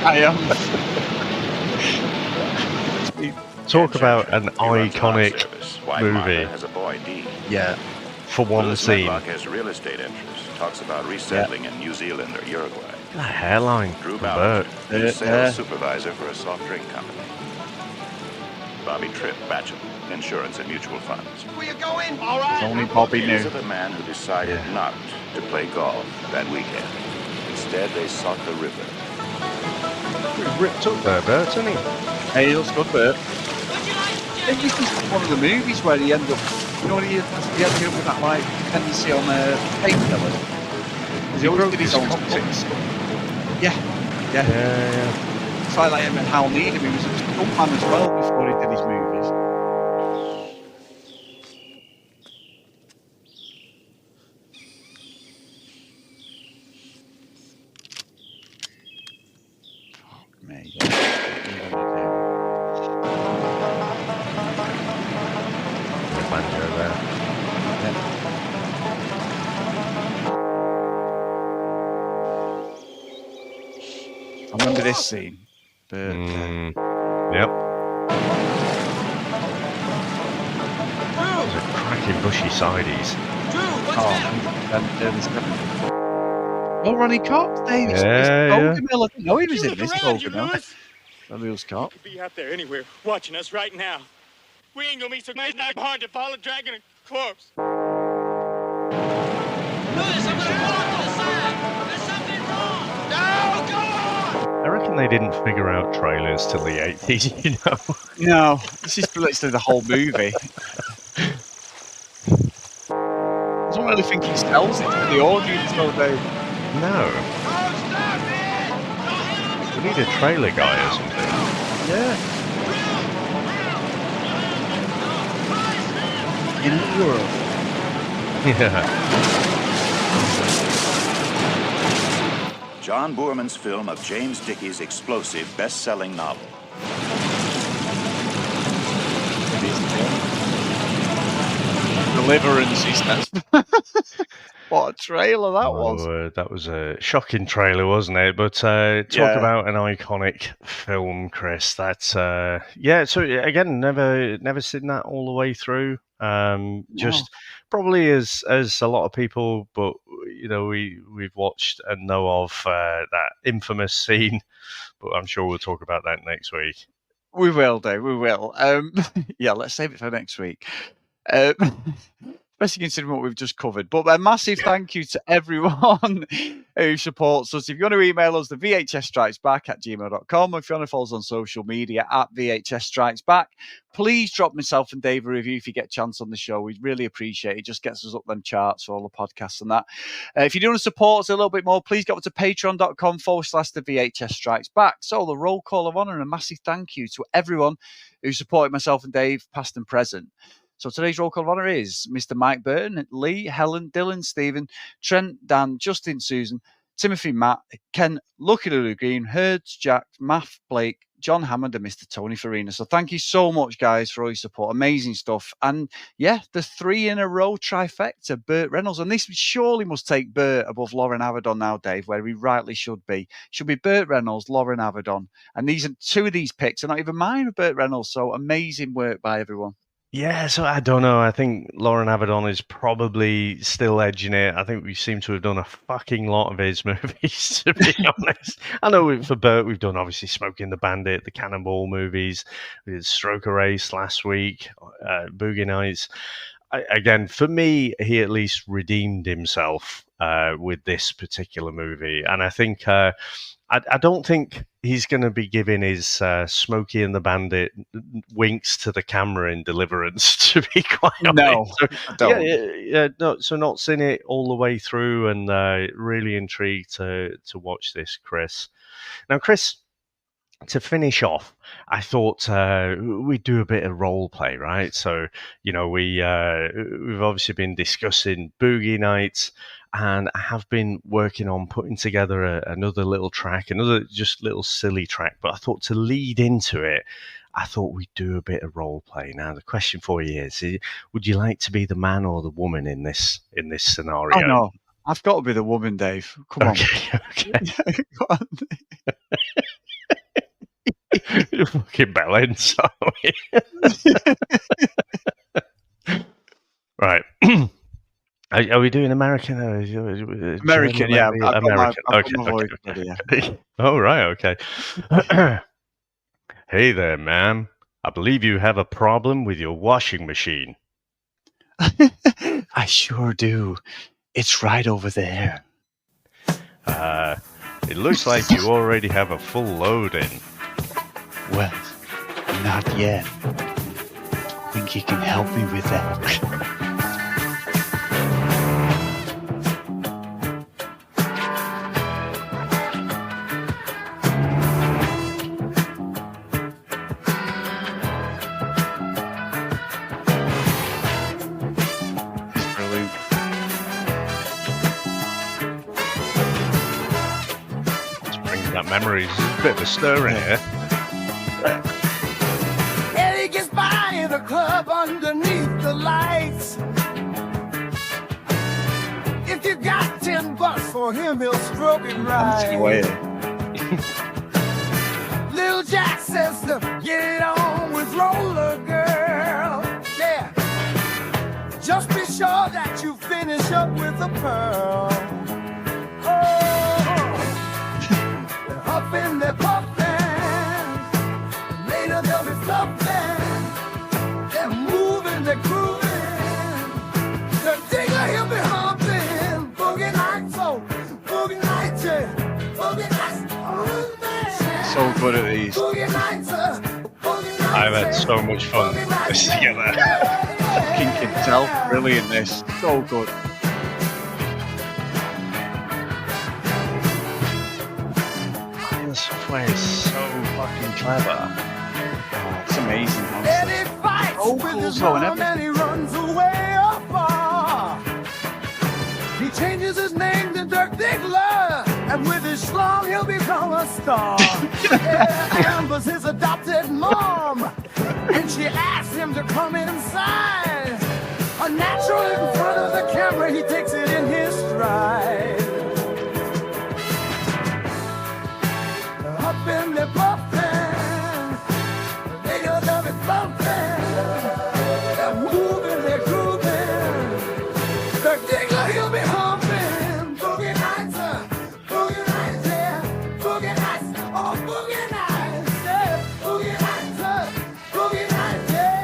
[SPEAKER 5] I am.
[SPEAKER 6] Talk about an iconic
[SPEAKER 14] White
[SPEAKER 6] movie.
[SPEAKER 14] Martha has a boy, D.
[SPEAKER 6] Yeah. For one
[SPEAKER 14] Willis
[SPEAKER 6] scene.
[SPEAKER 14] Medlock has real estate interests. Talks about resettling in New Zealand or Uruguay.
[SPEAKER 6] That hairline.
[SPEAKER 14] Drew
[SPEAKER 6] from
[SPEAKER 14] Ballinger,
[SPEAKER 6] Burt.
[SPEAKER 14] he's sales supervisor for a soft drink company. Bobby Tripp, bachelor, insurance and mutual funds.
[SPEAKER 11] Where you going? All right.
[SPEAKER 5] Only Bobby
[SPEAKER 14] These
[SPEAKER 5] knew.
[SPEAKER 14] are the man who decided not to play golf that weekend. Instead, they sought the river.
[SPEAKER 6] He's ripped up there, Burt, isn't he?
[SPEAKER 5] Hey, he looks good, Burt. I think this is one of the movies where he ended up, you know, he ended up with that like dependency on painkillers. He always did his own things. Yeah. It's like him and Hal Needham. He was a stuntman as well before he did his movies. Fuck me. Yeah.
[SPEAKER 6] Banjo there.
[SPEAKER 5] I remember this scene. But,
[SPEAKER 6] Yep. Those are cracking bushy sideys.
[SPEAKER 5] Oh, Ronnie Cox, Davis.
[SPEAKER 6] Yeah.
[SPEAKER 5] I didn't know he was in this. Samuel's Cox.
[SPEAKER 11] Could be out there anywhere, watching us right now. We ain't gonna be so nice, not hard to follow, dragging a corpse.
[SPEAKER 6] I reckon they didn't figure out trailers till the 80s, you know?
[SPEAKER 5] No, this is literally the whole movie. I don't really think he sells it to the audience, though, Dave.
[SPEAKER 6] No. We need a trailer guy or something.
[SPEAKER 5] Yeah. In Europe.
[SPEAKER 6] Yeah.
[SPEAKER 14] John Boorman's film of James Dickey's explosive best-selling novel.
[SPEAKER 5] Deliverance, he says. What a trailer that was.
[SPEAKER 6] That was a shocking trailer, wasn't it? But talk about an iconic film, Chris. That's so again, never seen that all the way through. Just probably as a lot of people, but you know, we've watched and know of that infamous scene. But I'm sure we'll talk about that next week.
[SPEAKER 5] We will, Dave. We will. Yeah, let's save it for next week. Especially considering what we've just covered. But a massive thank you to everyone who supports us. If you want to email us, the vhsstrikesback@gmail.com. If you want to follow us on social media @VHSStrikesBack, please drop myself and Dave a review if you get a chance on the show. We'd really appreciate it. It just gets us up them charts for all the podcasts and that. If you do want to support us a little bit more, please go up to patreon.com/the VHS Strikes Back. So the roll call of honour and a massive thank you to everyone who supported myself and Dave, past and present. So today's roll call of honour is Mr. Mike Burton, Lee, Helen, Dylan, Stephen, Trent, Dan, Justin, Susan, Timothy, Matt, Ken, Lucky Lulu Green, Herds, Jack, Math, Blake, John Hammond, and Mr. Tony Farina. So thank you so much, guys, for all your support. Amazing stuff. And yeah, the 3 in a row trifecta, Burt Reynolds. And this surely must take Burt above Lauren Avedon now, Dave, where he rightly should be. Should be Burt Reynolds, Lauren Avedon. And these are 2 of these picks are not even mine of Burt Reynolds. So amazing work by everyone.
[SPEAKER 6] Yeah, so I don't know. I think Lauren Avedon is probably still edging it. I think we seem to have done a fucking lot of his movies, to be honest. I know for Burt, we've done obviously Smoking the Bandit, the Cannonball movies. We did Stroker Race last week, Boogie Nights. Again, for me, he at least redeemed himself with this particular movie. And I think I don't think he's going to be giving his Smokey and the Bandit winks to the camera in Deliverance, to be quite honest.
[SPEAKER 5] No,
[SPEAKER 6] so,
[SPEAKER 5] I don't.
[SPEAKER 6] No, so not seen it all the way through, and really intrigued to watch this, Chris. Now, Chris, to finish off, I thought we'd do a bit of role play, right? So, we've obviously been discussing Boogie Nights, and I have been working on putting together another little track, another just little silly track. But I thought to lead into it, I thought we'd do a bit of role play. Now, the question for you is: would you like to be the man or the woman in this scenario?
[SPEAKER 5] Oh no, I've got to be the woman, Dave. Come on.
[SPEAKER 6] Okay. You're fucking bellend, sorry. Right. Are we doing American?
[SPEAKER 5] American, yeah.
[SPEAKER 6] American. Okay. Oh, right, okay. Hey there, ma'am. I believe you have a problem with your washing machine.
[SPEAKER 5] I sure do. It's right over there.
[SPEAKER 6] It looks like you already have a full load in.
[SPEAKER 5] Well, not yet. Think you can help me with that?
[SPEAKER 6] It's bringing back memories. There's a bit of a stir in here.
[SPEAKER 15] And he gets by in a club underneath the lights. If you got $10 for him, he'll stroke it right. Little Jack says to get it on with Roller Girl. Yeah. Just be sure that you finish up with a pearl. Oh, they're huffing, they're puffing. Later they'll be fluffing. They're moving, they're grooving. The digger, he'll be humping. Boogie Nights, oh, Boogie Nights, yeah. Boogie Nights, oh, man.
[SPEAKER 5] So good at these.
[SPEAKER 15] Boogie Nights, Boogie Nights.
[SPEAKER 6] I've had so much fun with this together.
[SPEAKER 5] Fucking can tell. Brilliant, this. So good.
[SPEAKER 6] The software is so fucking clever.
[SPEAKER 5] Oh, it's amazing, honestly.
[SPEAKER 15] And he fights with his arm and he runs away afar. He changes his name to Dirk Diggler, and with his schlong he'll become a star. Yeah, Amber's his adopted mom, and she asks him to come inside. A natural in front of the camera, he takes it in his stride. Up in the buffin', they got love it bumpin'. They're moving, they're grooving. The Diggler, he'll be humping. Boogie Nights, yeah. Boogie Nights, oh, Boogie Nights, yeah. Boogie Nights, yeah,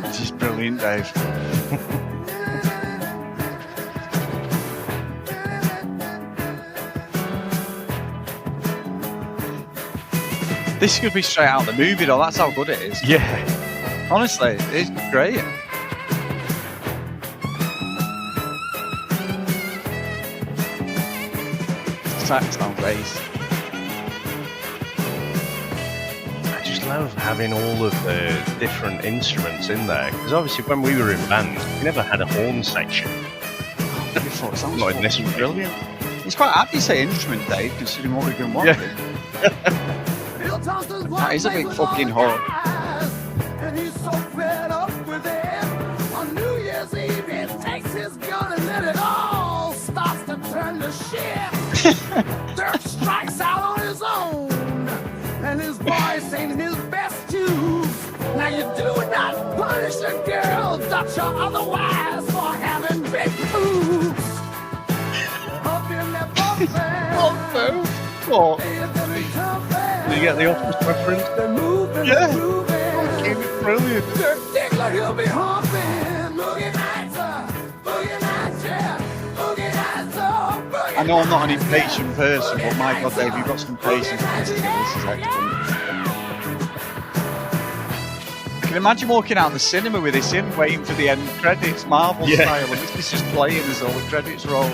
[SPEAKER 5] This is brilliant, Dave. This could be straight out of the movie, though. That's how good it is.
[SPEAKER 6] Yeah.
[SPEAKER 5] Honestly, it's great. Sax sound bass.
[SPEAKER 6] I just love having all of the different instruments in there, because obviously when we were in bands, we never had a horn section.
[SPEAKER 5] It sounds
[SPEAKER 6] Not in this one.
[SPEAKER 5] brilliant. It's quite happy to say instrument, Dave, considering what we've been watching. That is a big fucking horn.
[SPEAKER 15] and he's so fed up with it. On New Year's Eve, he takes his gun and then it all starts to turn to shit. Dirk strikes out on his own, and his voice ain't his best tunes. Now you do not punish a girl, Dutch or otherwise, for having big boobs. Up in that buffet.
[SPEAKER 5] What?
[SPEAKER 6] Did you get the office reference?
[SPEAKER 5] Yeah. Brilliant.
[SPEAKER 15] Dirk Diggler, he'll be humping. Boogie Nights, yeah. Boogie Nights, oh, Boogie
[SPEAKER 5] I know I'm not an impatient person, but my God, Dave, you've got some patience. This is excellent. I can imagine walking out of the cinema with this in, waiting for the end credits, Marvel style, and this is just playing as all the credits roll.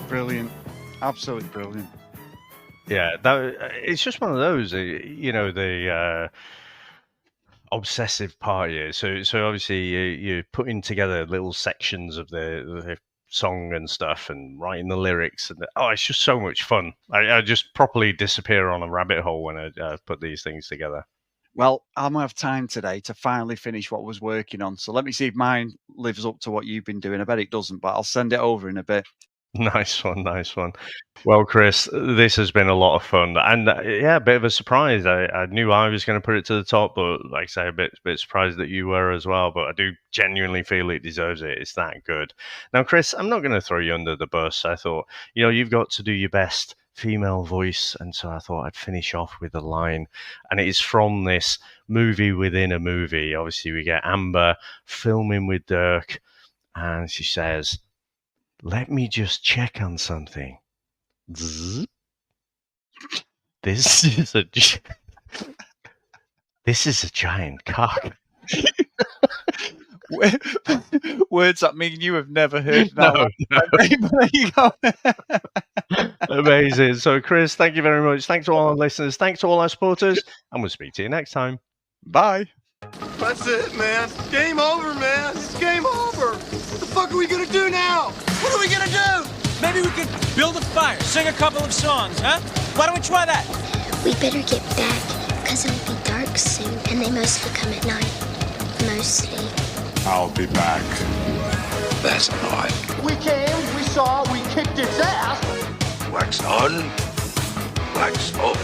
[SPEAKER 5] Brilliant. Absolutely brilliant.
[SPEAKER 6] Yeah, it's just one of those, you know, the obsessive part here. So obviously you're putting together little sections of the song and stuff and writing the lyrics. And it's just so much fun. I just properly disappear on a rabbit hole when I put these things together.
[SPEAKER 5] Well, I'm going to have time today to finally finish what I was working on. So let me see if mine lives up to what you've been doing. I bet it doesn't, but I'll send it over in a bit.
[SPEAKER 6] Nice one. Well, Chris, this has been a lot of fun, and a bit of a surprise. I knew I was going to put it to the top, but like I say, a bit surprised that you were as well. But I do genuinely feel it deserves it. It's that good. Now, Chris, I'm not going to throw you under the bus. I thought, you've got to do your best female voice, and so I thought I'd finish off with a line, and it is from this movie within a movie. Obviously, we get Amber filming with Dirk, and she says, "Let me just check on something. Zzz. This is a giant cock."
[SPEAKER 5] Words that mean you have never heard that.
[SPEAKER 6] No.
[SPEAKER 5] There you go.
[SPEAKER 6] Amazing. So, Chris, thank you very much. Thanks to all our listeners. Thanks to all our supporters. And we'll speak to you next time.
[SPEAKER 5] Bye.
[SPEAKER 15] That's it, man. Game over, man. It's game over. What the fuck are we gonna do now? What are we gonna do?
[SPEAKER 11] Maybe we could build a fire, sing a couple of songs, huh? Why don't we try that?
[SPEAKER 16] We better get back, because it'll be dark soon, and they mostly come at night. Mostly.
[SPEAKER 10] I'll be back.
[SPEAKER 9] That's not.
[SPEAKER 15] We came, we saw, we kicked its ass.
[SPEAKER 9] Wax on, wax off.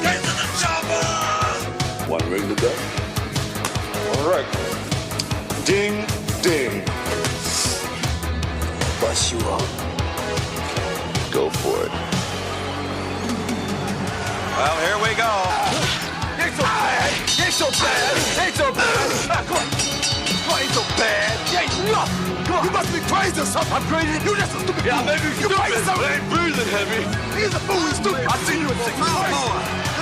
[SPEAKER 15] Get to the chopper!
[SPEAKER 10] One ring to go. All right. Ding, ding.
[SPEAKER 9] Bust you up. Go for it.
[SPEAKER 15] Well, here we go. Ain't so bad. Ain't so bad. Ain't so bad. Come on, ain't so bad. Ain't nothing. Come on. You must be crazy or something. I'm crazy. You just a stupid. Yeah, maybe you stupid. Crazy. I ain't breathing heavy. He's a fool. He's stupid. I'll see you in 6 months.